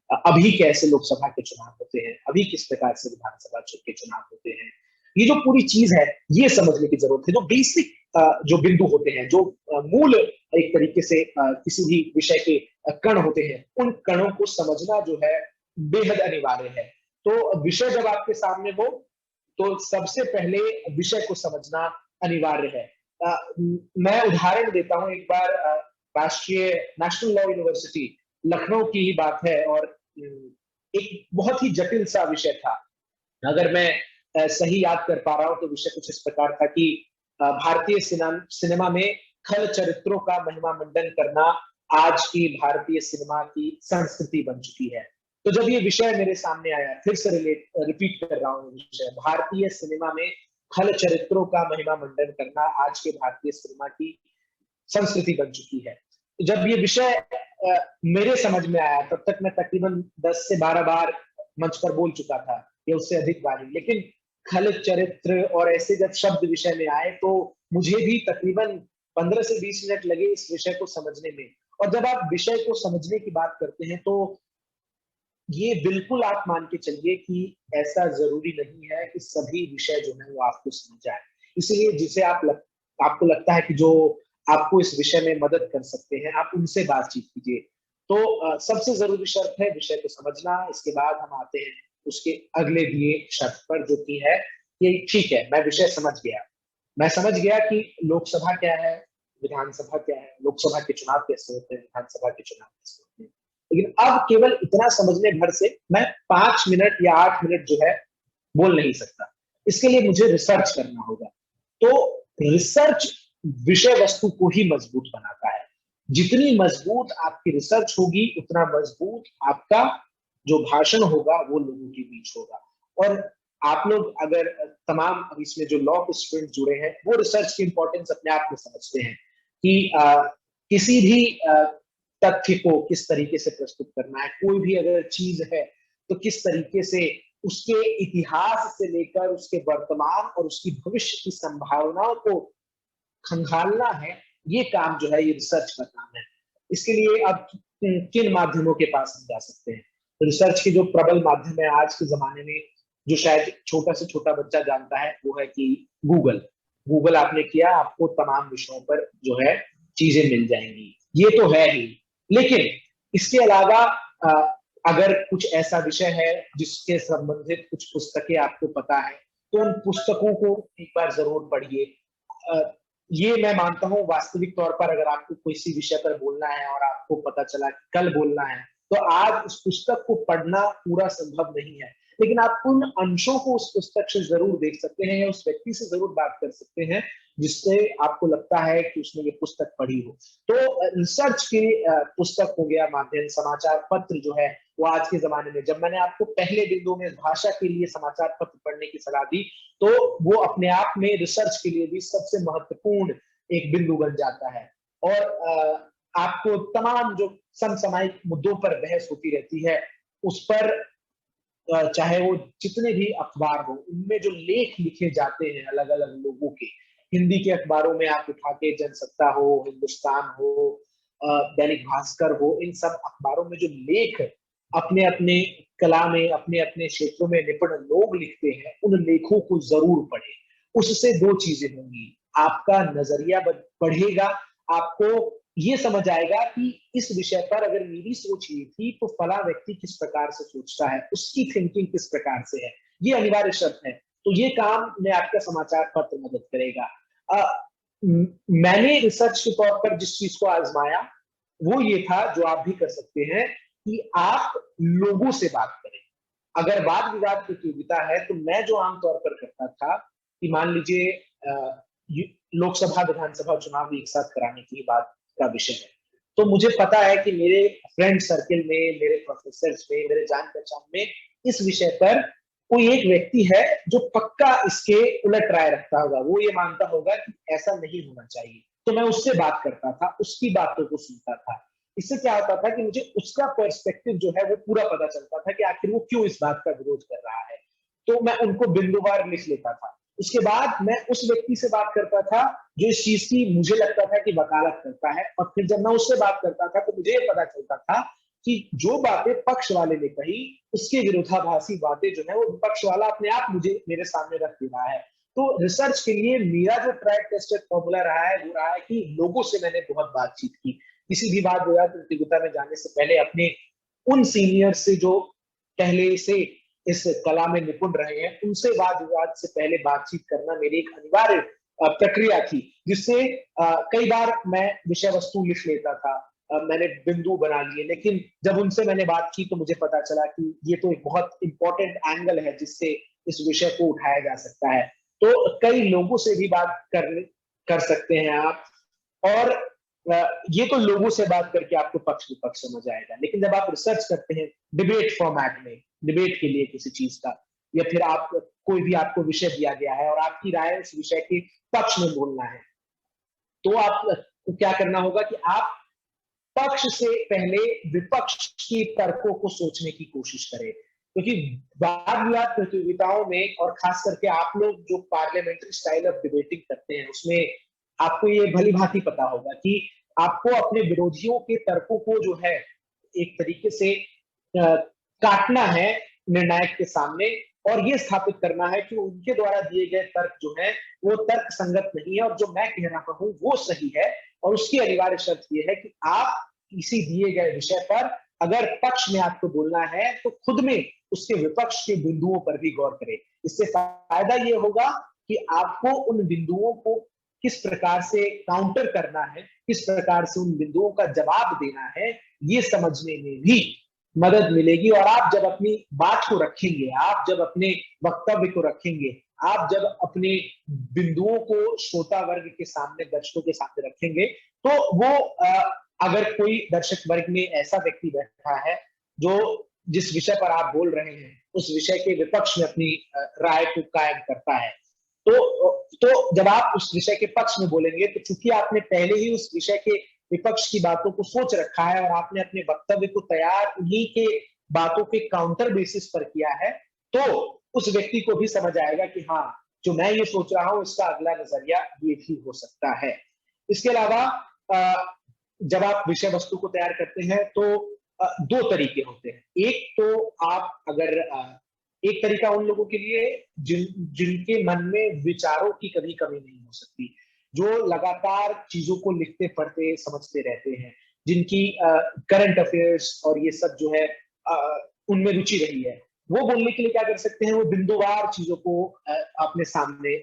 अभी कैसे लोकसभा के चुनाव होते हैं, अभी किस प्रकार से विधानसभा के चुनाव होते हैं, ये जो पूरी चीज है ये समझने की जरूरत है। जो बेसिक जो बिंदु होते हैं, जो मूल एक तरीके से किसी भी विषय के कण होते हैं, उन कणों को समझना जो है बेहद अनिवार्य है। तो विषय जब आपके सामने हो तो सबसे पहले विषय को समझना अनिवार्य है। मैं उदाहरण देता हूं, एक बार राष्ट्रीय नेशनल लॉ यूनिवर्सिटी लखनऊ की ही बात है, और एक बहुत ही जटिल सा विषय था। अगर मैं सही याद कर पा रहा हूं तो विषय कुछ इस प्रकार था कि भारतीय सिनेमा में खल चरित्रों का महिमा मंडन करना आज की भारतीय सिनेमा की संस्कृति बन चुकी है। तो जब ये विषय मेरे सामने आया, फिर से रिपीट कर रहा हूँ विषय, भारतीय सिनेमा में खल चरित्रों का महिमा मंडन करना आज के भारतीय सिनेमा की संस्कृति बन चुकी है। जब ये विषय मेरे समझ में आया, तब तक मैं तकरीबन 10 से 12 बार मंच पर बोल चुका था, या उससे अधिक बार ही। लेकिन खल चरित्र और ऐसे जब शब्द विषय में आए तो मुझे भी तकरीबन 15 से 20 मिनट लगे इस विषय को समझने में। और जब आप विषय को समझने की बात करते हैं तो ये बिल्कुल आप मान के चलिए कि ऐसा जरूरी नहीं है कि सभी विषय जो है वो आपको समझ आए। इसलिए जिसे आपको लगता है कि जो आपको इस विषय में मदद कर सकते हैं, आप उनसे बातचीत कीजिए। तो सबसे जरूरी शर्त है विषय को समझना। इसके बाद हम आते हैं उसके अगले दिए शर्त पर, जो कि है कि ठीक है, मैं विषय समझ गया, मैं समझ गया कि लोकसभा क्या है, विधानसभा क्या है, लोकसभा के चुनाव कैसे होते हैं, विधानसभा के चुनाव कैसे होते हैं। लेकिन अब केवल इतना समझने भर से मैं 5 मिनट या 8 मिनट जो है बोल नहीं सकता। इसके लिए मुझे रिसर्च करना होगा। तो रिसर्च विषय वस्तु को ही मजबूत बनाता है। जितनी मजबूत आपकी रिसर्च होगी, उतना मजबूत आपका जो भाषण होगा वो लोगों के बीच होगा। और आप लोग अगर तमाम इसमें जो लॉ के स्टूडेंट जुड़े हैं, वो रिसर्च की इंपॉर्टेंस अपने आप में समझते हैं कि किसी भी तथ्य को किस तरीके से प्रस्तुत करना है। कोई भी अगर चीज है तो किस तरीके से उसके इतिहास से लेकर उसके वर्तमान और उसकी भविष्य की संभावनाओं को खंगालना है, ये काम जो है ये रिसर्च का काम है। इसके लिए अब किन माध्यमों के पास हम जा सकते हैं? रिसर्च के जो प्रबल माध्यम है आज के जमाने में, जो शायद छोटा से छोटा बच्चा जानता है, वो है कि गूगल आपने किया, आपको तमाम विषयों पर जो है चीजें मिल जाएंगी, ये तो है ही। लेकिन इसके अलावा अगर कुछ ऐसा विषय है जिसके संबंधित कुछ पुस्तकें आपको पता है, तो उन पुस्तकों को एक बार जरूर पढ़िए। ये मैं मानता हूं वास्तविक तौर पर अगर आपको किसी विषय पर बोलना है और आपको पता चला कि कल बोलना है, तो आज उस पुस्तक को पढ़ना पूरा संभव नहीं है। लेकिन आप उन अंशों को उस पुस्तक से जरूर देख सकते हैं, या उस व्यक्ति से जरूर बात कर सकते हैं जिससे आपको लगता है कि उसने ये पुस्तक पढ़ी हो। तो रिसर्च की पुस्तक हो गया माध्यम, समाचार पत्र जो है वो आज के जमाने में, जब मैंने आपको पहले बिंदु में भाषा के लिए समाचार पत्र पढ़ने की सलाह दी, तो वो अपने आप में रिसर्च के लिए भी सबसे महत्वपूर्ण एक बिंदु बन जाता है। और आपको तमाम जो समसामयिक मुद्दों पर बहस होती रहती है, उस पर चाहे वो जितने भी अखबार हो, उनमें जो लेख लिखे जाते हैं अलग अलग लोगों के, हिंदी के अखबारों में आप उठा के जनसत्ता हो, हिंदुस्तान हो, दैनिक भास्कर हो, इन सब अखबारों में जो लेख अपने अपने कला में, अपने अपने क्षेत्रों में निपुण लोग लिखते हैं, उन लेखों को जरूर पढ़ें। उससे दो चीजें होंगी, आपका नजरिया बढ़ेगा, आपको ये समझ आएगा कि इस विषय पर अगर मेरी सोच ये थी तो फला व्यक्ति किस प्रकार से सोचता है, उसकी थिंकिंग किस प्रकार से है, ये अनिवार्य शर्त है। तो ये काम में आपका समाचार पत्र मदद करेगा। मैंने रिसर्च के तौर पर जिस चीज को आजमाया वो ये था, जो आप भी कर सकते हैं, कि आप लोगों से बात करें। अगर वाद विवाद प्रतियोगिता है तो मैं जो आमतौर पर करता था कि मान लीजिए लोकसभा विधानसभा चुनाव एक साथ कराने की बात का विषय है, तो मुझे पता है कि मेरे फ्रेंड सर्किल में, मेरे प्रोफेसर्स में, मेरे जान पहचान में इस विषय पर कोई एक व्यक्ति है जो पक्का इसके उलट राय रखता होगा, वो ये मानता होगा कि ऐसा नहीं होना चाहिए। तो मैं उससे बात करता था, उसकी बातों को सुनता था। इससे क्या होता था कि मुझे उसका पर्सपेक्टिव जो है वो पूरा पता चलता था कि आखिर वो क्यों इस बात का विरोध कर रहा है। तो मैं उनको बिंदुवार लिख लेता था। उसके बाद मैं उस व्यक्ति से बात करता था जो इस चीज की मुझे लगता था कि वकालत करता है, और फिर जब मैं उससे बात करता था तो मुझे ये पता चलता था कि जो बातें पक्ष वाले ने कही, उसके विरोधाभासी बातें जो है वो विपक्ष वाला अपने आप मुझे मेरे सामने रख दे रहा है। तो रिसर्च के लिए मेरा जो ट्राइड टेस्टेड फॉर्मूला रहा है वो रहा है कि लोगों से मैंने बहुत बातचीत की। किसी भी वाद विवाद प्रतियोगिता में जाने से पहले अपने उन सीनियर से जो पहले से इस कला में निपुण रहे हैं, उनसे वाद विवाद से पहले बातचीत करना मेरी एक अनिवार्य प्रक्रिया थी, जिससे कई बार मैं विषय वस्तु लिख लेता था, मैंने बिंदु बना लिए, लेकिन जब उनसे मैंने बात की तो मुझे पता चला कि ये तो एक बहुत इंपॉर्टेंट एंगल है जिससे इस विषय को उठाया जा सकता है। तो कई लोगों से भी बात कर सकते हैं आप। और ये तो लोगों से बात करके आपको पक्ष विपक्ष समझ आएगा, लेकिन जब आप रिसर्च करते हैं डिबेट फॉर्मेट में, डिबेट के लिए किसी चीज का, या फिर आप कोई भी आपको विषय दिया गया है और आपकी राय उस विषय के पक्ष में बोलना है, तो आपको क्या करना होगा कि आप पक्ष से पहले विपक्ष की तर्कों को सोचने की कोशिश करें, क्योंकि वाद विवाद प्रतियोगिताओं में और खास करके आप लोग जो पार्लियामेंट्री स्टाइल ऑफ डिबेटिंग करते हैं उसमें आपको ये भली भांति पता होगा कि आपको अपने विरोधियों के तर्कों को जो है एक तरीके से काटना है निर्णायक के सामने, और ये स्थापित करना है कि उनके द्वारा दिए गए तर्क जो है वो तर्क संगत नहीं है और जो मैं कह रहा हूं वो सही है। और उसकी अनिवार्य शर्त ये है कि आप किसी दिए गए विषय पर अगर पक्ष में आपको बोलना है तो खुद में उसके विपक्ष के बिंदुओं पर भी गौर करें। इससे फायदा ये होगा कि आपको उन बिंदुओं को किस प्रकार से काउंटर करना है, किस प्रकार से उन बिंदुओं का जवाब देना है, ये समझने में भी मदद मिलेगी। और आप जब अपनी बात को रखेंगे, आप जब अपने वक्तव्य को रखेंगे, आप जब अपने बिंदुओं को श्रोता वर्ग के सामने, दर्शकों के सामने रखेंगे, तो वो अगर कोई दर्शक वर्ग में ऐसा व्यक्ति बैठा है जो जिस विषय पर आप बोल रहे हैं उस विषय के विपक्ष में अपनी राय को कायम करता है, तो जब आप उस विषय के पक्ष में बोलेंगे तो चूंकि आपने पहले ही उस विषय के विपक्ष की बातों को सोच रखा है और आपने अपने वक्तव्य को तैयार उन्हीं के बातों के काउंटर बेसिस पर किया है, तो उस व्यक्ति को भी समझ आएगा कि हाँ, जो मैं ये सोच रहा हूं इसका अगला नजरिया ये भी हो सकता है। इसके अलावा जब आप विषय वस्तु को तैयार करते हैं तो दो तरीके होते हैं। एक तो आप अगर एक तरीका उन लोगों के लिए जिनके मन में विचारों की कभी कमी नहीं हो सकती, जो लगातार चीजों को लिखते पढ़ते समझते रहते हैं, जिनकी करंट अफेयर्स और ये सब जो है उनमें रुचि रही है, वो बोलने के लिए क्या कर सकते हैं, वो बिंदुवार चीजों को अपने सामने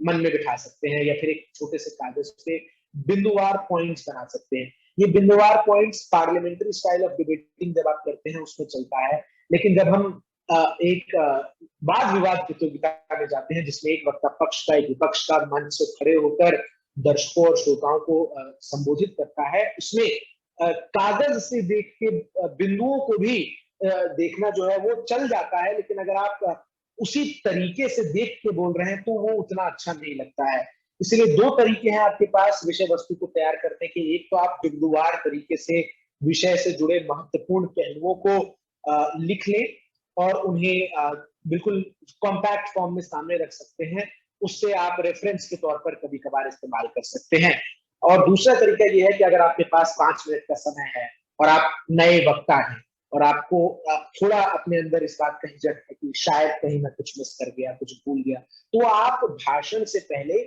मन में बिठा सकते हैं या फिर एक छोटे से कागज पे बिंदुवार पॉइंट्स बना सकते हैं। ये बिंदुवार points parliamentary style of debating जब आप करते हैं उसमें चलता है, लेकिन जब हम एक वाद विवाद प्रतियोगिता में जाते हैं जिसमें एक वक्ता पक्ष का एक विपक्ष का मंच से खड़े होकर दर्शकों और श्रोताओं को संबोधित करता है, उसमें कागज से देख के बिंदुओं को भी देखना जो है वो चल जाता है, लेकिन अगर आप उसी तरीके से देख के बोल रहे हैं तो वो उतना अच्छा नहीं लगता है। इसलिए दो तरीके हैं आपके पास विषय वस्तु को तैयार करने के। एक तो आप बिंदुवार तरीके से विषय से जुड़े महत्वपूर्ण पहलुओं को लिख लें और उन्हें बिल्कुल कॉम्पैक्ट फॉर्म में सामने रख सकते हैं, उससे आप रेफरेंस के तौर पर कभी कभार इस्तेमाल कर सकते हैं। और दूसरा तरीका यह है कि अगर आपके पास 5 मिनट का समय है और आप नए वक्ता हैं और आपको थोड़ा अपने अंदर इस बात का हिचक है कि शायद कहीं मैं कुछ मिस कर गया, कुछ भूल गया, तो आप भाषण से पहले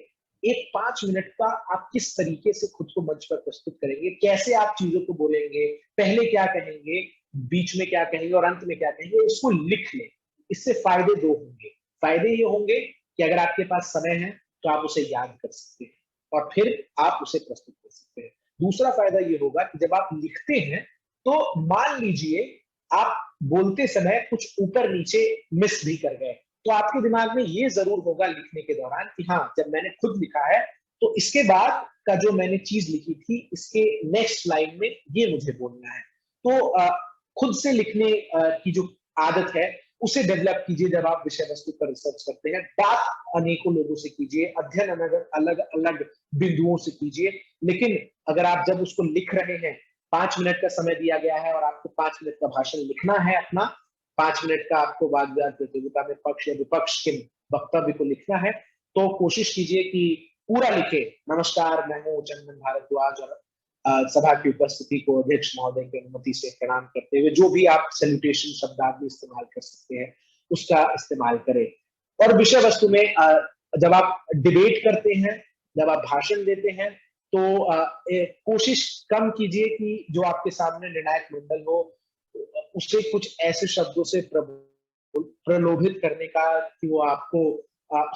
एक 5 मिनट का आप किस तरीके से खुद को मंच पर प्रस्तुत करेंगे, कैसे आप चीजों को बोलेंगे, पहले क्या कहेंगे, बीच में क्या कहेंगे और अंत में क्या कहेंगे, इसको लिख लें। इससे फायदे दो होंगे। फायदे ये होंगे कि अगर आपके पास समय है तो आप उसे याद कर सकते हैं और फिर आप उसे प्रस्तुत कर सकते हैं। दूसरा फायदा ये होगा कि जब आप लिखते हैं तो मान लीजिए आप बोलते समय कुछ ऊपर नीचे मिस भी कर गए, तो आपके दिमाग में ये जरूर होगा लिखने के दौरान कि हाँ, जब मैंने खुद लिखा है तो इसके बाद का जो मैंने चीज लिखी थी इसके नेक्स्ट लाइन में ये मुझे बोलना है। तो खुद से लिखने की जो आदत है उसे डेवलप कीजिए जब आप विषय वस्तु पर रिसर्च करते हैं। बात अनेकों लोगों से कीजिए, अध्ययन अलग अलग बिंदुओं से कीजिए, लेकिन अगर आप जब उसको लिख रहे हैं, 5 मिनट का समय दिया गया है और आपको 5 मिनट का भाषण लिखना है अपना, 5 मिनट का आपको वाद विवाद प्रतियोगिता में पक्ष या विपक्ष के वक्तव्य को लिखना है, तो कोशिश कीजिए कि पूरा लिखे। नमस्कार, मैं हूँ चंदन भारद्वाज और सभा की उपस्थिति को अध्यक्ष महोदय की अनुमति से प्रणाम करते हुए जो भी आप सैल्यूटेशन शब्दावली इस्तेमाल कर सकते हैं उसका इस्तेमाल करें। और विषय वस्तु में जब आप डिबेट करते हैं, जब आप भाषण देते हैं, तो कोशिश कम कीजिए कि जो आपके सामने निर्णायक मंडल हो उसे कुछ ऐसे शब्दों से प्रलोभित करने का कि वो आपको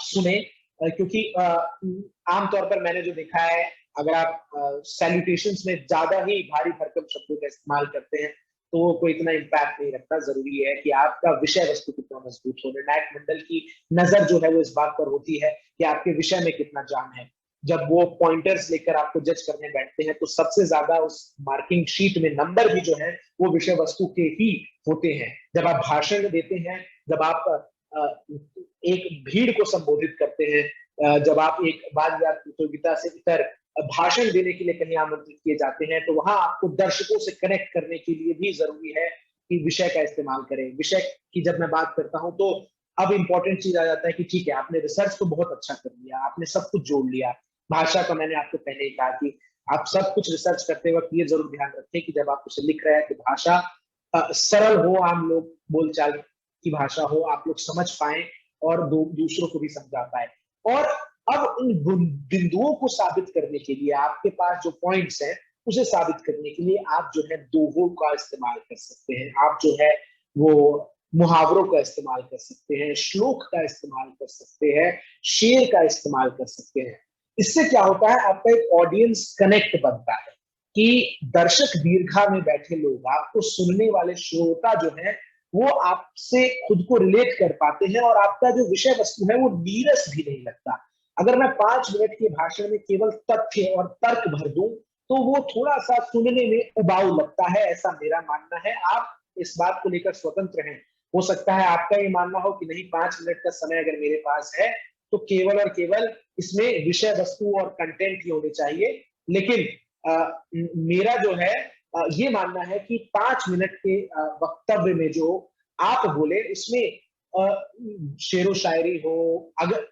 सुने, क्योंकि आमतौर पर मैंने जो देखा है, अगर आप सैल्यूटेशंस में ज्यादा ही भारी भरकम शब्दों का इस्तेमाल करते हैं तो वो कोई इतना इम्पैक्ट नहीं रखता। जरूरी है कि आपका विषय वस्तु कितना मजबूत हो। निर्णायक मंडल की नजर जो है वो इस बात पर होती है कि आपके विषय में कितना जान है। जब वो पॉइंटर्स लेकर आपको जज करने बैठते हैं तो सबसे ज्यादा उस मार्किंग शीट में नंबर भी जो है वो विषय वस्तु के ही होते हैं। जब आप भाषण देते हैं, जब आप एक भीड़ को संबोधित करते हैं, जब आप एक वाद विवाद प्रतियोगिता से इतर भाषण देने के लिए कहीं आमंत्रित किए जाते हैं, तो वहां आपको दर्शकों से कनेक्ट करने के लिए भी जरूरी है कि विषय का इस्तेमाल करें। विषय की जब मैं बात करता हूं तो अब इंपॉर्टेंट चीज आ जाता है कि ठीक है, आपने रिसर्च तो बहुत अच्छा कर लिया, आपने सब कुछ जोड़ लिया। भाषा का मैंने आपको पहले ही कहा कि आप सब कुछ रिसर्च करते वक्त ये जरूर ध्यान रखें कि जब आप उसे लिख रहे हैं तो भाषा सरल हो, आम लोग बोलचाल की भाषा हो, आप लोग समझ पाए और दूसरों को भी समझा पाए। और अब इन बिंदुओं को साबित करने के लिए आपके पास जो पॉइंट्स हैं उसे साबित करने के लिए आप जो है दोहों का इस्तेमाल कर सकते हैं, आप जो है वो मुहावरों का इस्तेमाल कर सकते हैं, श्लोक का इस्तेमाल कर सकते हैं, शेर का इस्तेमाल कर सकते हैं। इससे क्या होता है, आपका एक ऑडियंस कनेक्ट बनता है कि दर्शक दीर्घा में बैठे लोग, आपको सुनने वाले श्रोता जो है वो आपसे खुद को रिलेट कर पाते हैं और आपका जो विषय वस्तु है वो नीरस भी नहीं लगता। अगर मैं 5 मिनट के भाषण में केवल तथ्य और तर्क भर दूं तो वो थोड़ा सा सुनने में उबाऊ लगता है, ऐसा मेरा मानना है। आप इस बात को लेकर स्वतंत्र हैं, हो सकता है आपका ये मानना हो कि नहीं, 5 मिनट का समय अगर मेरे पास है तो केवल और केवल इसमें विषय वस्तु और कंटेंट ही होने चाहिए। लेकिन मेरा जो है ये मानना है कि 5 मिनट के वक्तव्य में जो आप बोले उसमें शेरो शायरी हो, अगर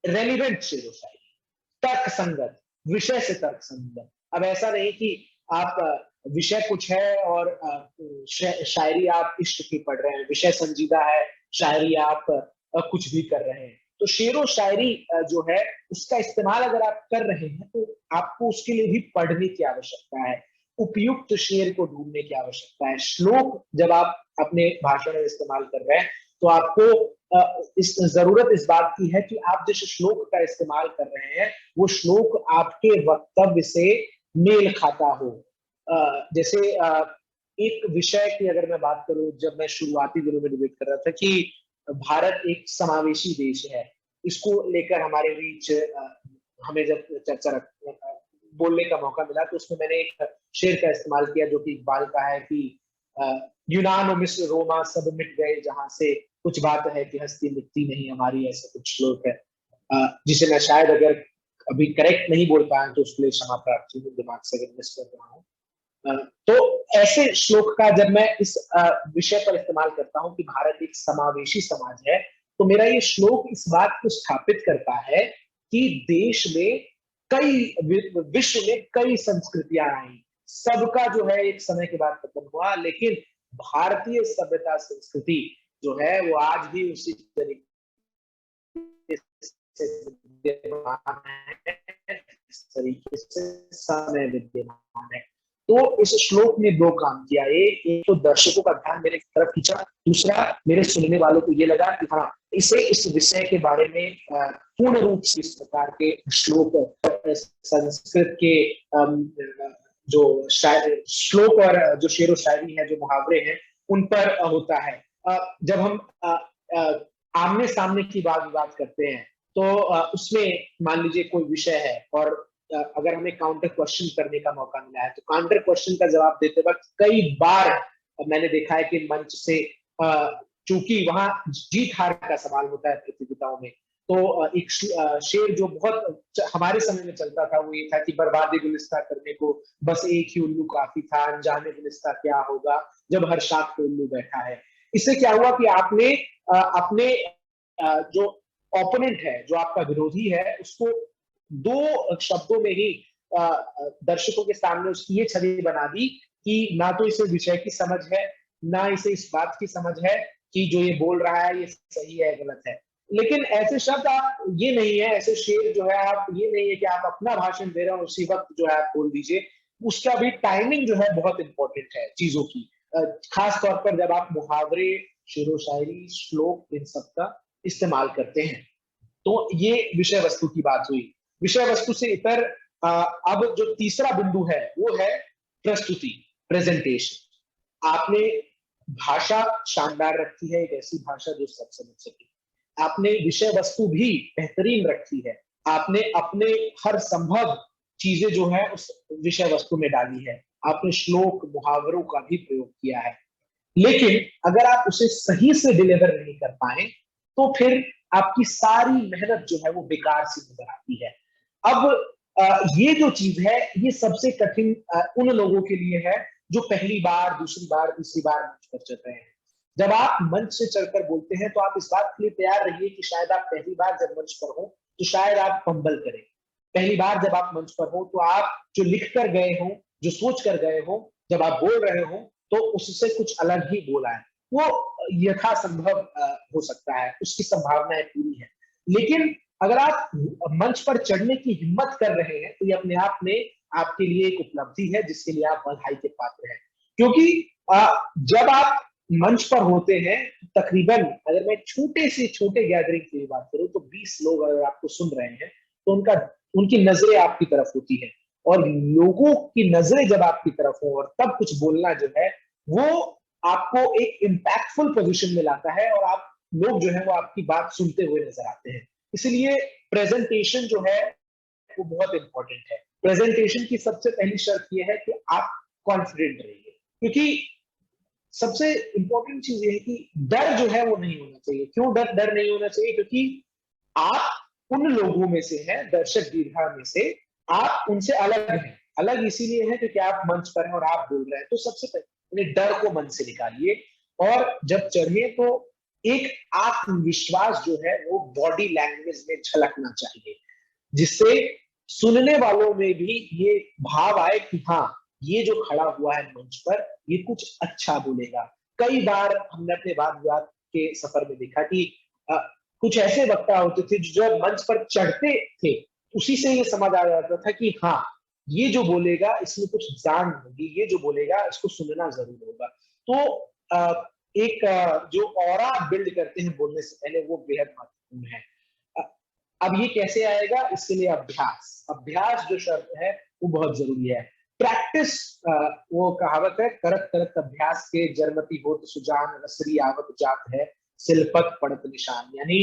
रेलिवेंट शेरो शायरी, तर्क संगत, विषय से तर्क संगत। अब ऐसा नहीं कि आप विषय कुछ है और शायरी आप इश्क की पढ़ रहे हैं, विषय संजीदा है, शायरी आप कुछ भी कर रहे हैं। तो शेरो शायरी जो है उसका इस्तेमाल अगर आप कर रहे हैं तो आपको उसके लिए भी पढ़ने की आवश्यकता है, उपयुक्त शेर को ढूंढने की आवश्यकता है। श्लोक जब आप अपने भाषण में इस्तेमाल कर रहे हैं तो आपको इस जरूरत इस बात की है कि आप जिस श्लोक का इस्तेमाल कर रहे हैं वो श्लोक आपके वक्तव्य से मेल खाता हो। जैसे एक विषय की अगर मैं बात करूं, जब मैं शुरुआती दिनों में डिबेट कर रहा था कि भारत एक समावेशी देश है, इसको लेकर हमारे बीच हमें जब चर्चा बोलने का मौका मिला तो उसमें मैंने एक शेर का इस्तेमाल किया जो कि इकबाल का है कि यूनान और मिस्र रोमा सब मिट गए जहां से, कुछ बात है कि हस्ती मिटती नहीं हमारी, ऐसा कुछ श्लोक है जिसे मैं शायद अगर अभी करेक्ट नहीं बोल पाया तो उसके लिए क्षमा प्रार्थी हूँ, दिमाग से अगर मिस कर रहा हूँ। तो ऐसे श्लोक का जब मैं इस विषय पर इस्तेमाल करता हूं कि भारत एक समावेशी समाज है, तो मेरा ये श्लोक इस बात को स्थापित करता है कि देश में विश्व में कई संस्कृतियां आई, सबका जो है एक समय के बाद खत्म हुआ, लेकिन भारतीय सभ्यता संस्कृति जो है वो आज भी उसी तरीके से विद्यमान है, इस तरीके से समय विद्यमान है। तो इस श्लोक ने 2 काम किया, एक तो दर्शकों का ध्यान मेरे तरफ खींचा, दूसरा मेरे सुनने वालों को ये लगा कि हाँ, इसे इस विषय के बारे में पूर्ण रूप से इस प्रकार के श्लोक संस्कृत के जो श्लोक और जो शेरो शायरी है, जो मुहावरे हैं, उन पर होता है। जब हम आमने सामने की बात करते हैं तो उसमें मान लीजिए कोई विषय है और अगर हमें काउंटर क्वेश्चन करने का मौका मिला है तो काउंटर क्वेश्चन का जवाब देते वक्त कई बार मैंने देखा है कि मंच से चूंकि वहां जीत हार का सवाल होता है प्रतियोगिताओं में, तो एक शेर जो बहुत हमारे समय में चलता था वो ये था कि बर्बादी गुलिस्ता करने को बस एक ही उल्लू काफी था, अनजाने गुलिस्ता क्या होगा जब हर शाख पे उल्लू बैठा है। इससे क्या हुआ कि आपने अपने जो ओपोनेंट है, जो आपका विरोधी है, उसको 2 शब्दों में ही दर्शकों के सामने उसकी ये छवि बना दी कि ना तो इसे विषय की समझ है, ना इसे इस बात की समझ है कि जो ये बोल रहा है ये सही है गलत है। लेकिन ऐसे शब्द आप ये नहीं है, ऐसे शेर जो है आप ये नहीं है कि आप अपना भाषण दे रहे हो उसी वक्त जो है आप बोल दीजिए, उसका भी टाइमिंग जो है बहुत इंपॉर्टेंट है चीजों की, खास तौर पर जब आप मुहावरे, शेरो शायरी, श्लोक, इन सब का इस्तेमाल करते हैं। तो ये विषय वस्तु की बात हुई। विषय वस्तु से इतर अब जो तीसरा बिंदु है वो है प्रस्तुति, प्रेजेंटेशन। आपने भाषा शानदार रखी है, एक ऐसी भाषा जो सब समझ सके, आपने विषय वस्तु भी बेहतरीन रखी है, आपने अपने हर संभव चीजें जो है उस विषय वस्तु में डाली है, आपने श्लोक मुहावरों का भी प्रयोग किया है, लेकिन अगर आप उसे सही से डिलीवर नहीं कर पाए तो फिर आपकी सारी मेहनत जो है वो बेकार सी नजर आती है। अब ये जो चीज है ये सबसे कठिन उन लोगों के लिए है जो पहली बार, दूसरी बार, तीसरी बार मंच पर चल रहे हैं। जब आप मंच से चढ़कर बोलते हैं तो आप इस बात के लिए तैयार रहिए कि शायद आप पहली बार जब मंच पर हो तो शायद आप फंबल करें। पहली बार जब आप मंच पर हो तो आप जो लिख कर गए हो, जो सोच कर गए हो, जब आप बोल रहे हो तो उससे कुछ अलग ही बोला है, वो यथासंभव हो सकता है, उसकी संभावनाएं पूरी है। लेकिन अगर आप मंच पर चढ़ने की हिम्मत कर रहे हैं तो ये अपने आप में आपके लिए एक उपलब्धि है जिसके लिए आप बधाई के पात्र हैं। क्योंकि जब आप मंच पर होते हैं तकरीबन, अगर मैं छोटे से छोटे गैदरिंग की बात करूं तो 20 लोग अगर आपको सुन रहे हैं तो उनकी नजरें आपकी तरफ होती है, और लोगों की नजरें जब आपकी तरफ हो और तब कुछ बोलना जो है वो आपको एक इम्पैक्टफुल पोजीशन में लाता है, और आप लोग जो है वो आपकी बात सुनते हुए नजर आते हैं। इसलिए प्रेजेंटेशन जो है वो बहुत इंपॉर्टेंट है। प्रेजेंटेशन की सबसे पहली शर्त यह है कि आप कॉन्फिडेंट रहिए, क्योंकि सबसे इंपॉर्टेंट चीज ये है कि डर जो है वो नहीं होना चाहिए। क्यों डर नहीं होना चाहिए? क्योंकि आप उन लोगों में से हैं, दर्शक दीर्घा में से आप उनसे अलग हैं। अलग इसीलिए है क्योंकि आप मंच पर हैं और आप बोल रहे हैं। तो सबसे पहले डर को मन से निकालिए, और जब चढ़िए तो एक आत्मविश्वास जो है वो बॉडी लैंग्वेज में झलकना चाहिए, जिससे सुनने वालों में भी ये भाव आए कि हाँ, ये जो खड़ा हुआ है मंच पर ये कुछ अच्छा बोलेगा। कई बार हमने अपने वाद विवाद के सफर में देखा कि कुछ ऐसे वक्ता होते थे जो मंच पर चढ़ते थे उसी से ये समझ आ जाता था कि हाँ, ये जो बोलेगा इसमें कुछ जान होगी, ये जो बोलेगा इसको सुनना जरूर होगा। तो एक जो ऑरा बिल्ड करते हैं बोलने से पहले वो बेहद महत्वपूर्ण है। अब ये कैसे आएगा? इसके लिए अभ्यास जो शर्त है वो बहुत जरूरी है। प्रैक्टिस, वो कहावत है, करत करत अभ्यास के जरमती होत सुजान, रसरी आवत जात है सिलपत पड़त निशान। यानी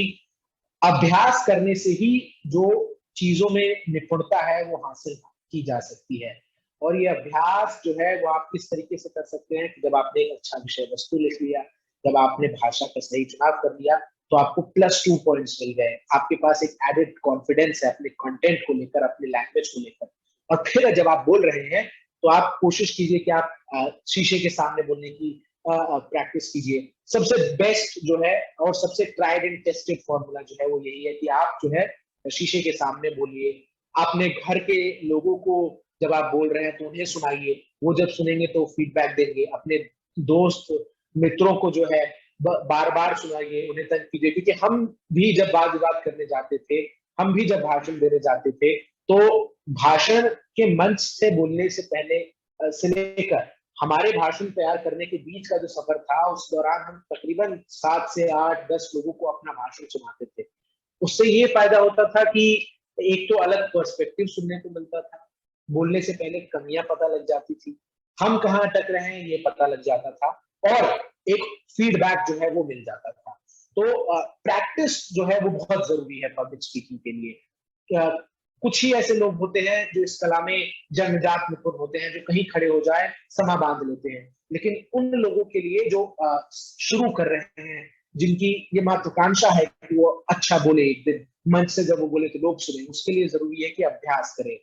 अभ्यास करने से ही जो चीजों में निपुणता है वो हासिल की जा सकती है। और ये अभ्यास जो है वो आप किस तरीके से कर सकते हैं कि जब आपने एक अच्छा विषय वस्तु लिख लिया, जब आपने भाषा का सही चुनाव कर लिया तो आपको +2 पॉइंट्स मिल गए। आपके पास एक एडेड कॉन्फिडेंस है अपने कंटेंट को लेकर, अपने लैंग्वेज को लेकर। और फिर जब आप बोल रहे हैं तो आप कोशिश कीजिए कि आप शीशे के सामने बोलने की प्रैक्टिस कीजिए। सबसे बेस्ट जो है और सबसे ट्राइड एंड टेस्टेड फॉर्मूला जो है वो यही है कि आप जो है शीशे के सामने बोलिए। अपने घर के लोगों को जब आप बोल रहे हैं तो उन्हें सुनाइए, वो जब सुनेंगे तो फीडबैक देंगे। अपने दोस्त मित्रों को जो है बार बार सुनाइए, उन्हें तक कीजिए। क्योंकि हम भी जब वाद विवाद करने जाते थे, हम भी जब भाषण देने जाते थे, तो भाषण के मंच से बोलने से पहले से लेकर हमारे भाषण तैयार करने के बीच का जो सफर था, उस दौरान हम तकरीबन 7 से 8, 10 लोगों को अपना भाषण सुनाते थे। उससे ये फायदा होता था कि एक तो अलग पर्सपेक्टिव सुनने को मिलता था, बोलने से पहले कमियां पता लग जाती थी, हम कहाँ अटक रहे हैं ये पता लग जाता था, और एक फीडबैक जो है वो मिल जाता था। तो प्रैक्टिस जो है वो बहुत जरूरी है पब्लिक स्पीकिंग के लिए। कुछ ही ऐसे लोग होते हैं जो इस कला में जन्मजात निपुण होते हैं, जो कहीं खड़े हो जाए समा बांध लेते हैं। लेकिन उन लोगों के लिए जो शुरू कर रहे हैं, जिनकी ये महत्वाकांक्षा है कि वो अच्छा बोले, एक दिन मंच से जब वो बोले तो लोग सुने, उसके लिए जरूरी है कि अभ्यास करें।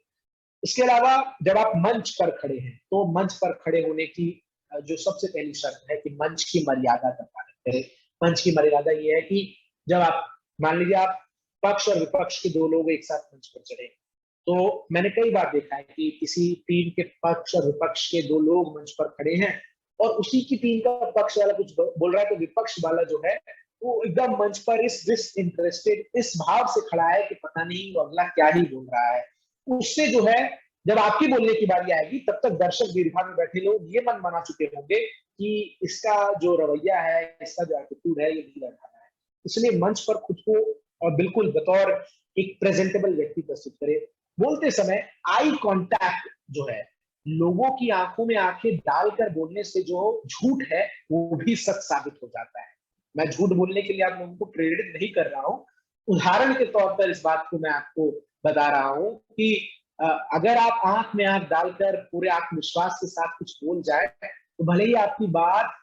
इसके अलावा जब आप मंच पर खड़े हैं तो मंच पर खड़े होने की जो सबसे पहली शर्त है कि मंच की मर्यादा का पालन करें। मंच की मर्यादा ये है कि जब आप, मान लीजिए आप पक्ष और विपक्ष के 2 लोग एक साथ मंच पर चढ़े, तो मैंने कई बार देखा है कि किसी टीम के पक्ष और विपक्ष के 2 लोग मंच पर खड़े हैं और उसी की टीम का पक्ष वाला कुछ बोल रहा है तो विपक्ष वाला जो है वो एकदम मंच पर इस डिसइंटरेस्टेड, इस भाव से खड़ा है कि पता नहीं वो अगला क्या ही बोल रहा है। उससे जो है जब आपकी बोलने की बारी आएगी तब तक दर्शक दीर्घा में बैठे लोग ये मन बना चुके होंगे कि इसका जो रवैया है, इसका जो एटीट्यूड है, ये नहीं लग रहा है। इसलिए मंच पर खुद को बिल्कुल बतौर एक प्रेजेंटेबल व्यक्ति प्रस्तुत करे। बोलते समय आई कांटेक्ट जो है, लोगों की आंखों में आंखें डालकर बोलने से जो झूठ है वो भी सच साबित हो जाता है। मैं झूठ बोलने के लिए आप लोगों को प्रेरित नहीं कर रहा हूं, उदाहरण के तौर पर इस बात को मैं आपको बता रहा हूं कि अगर आप आंख में आंख डालकर पूरे आत्मविश्वास के साथ कुछ बोल जाए तो भले ही आपकी बात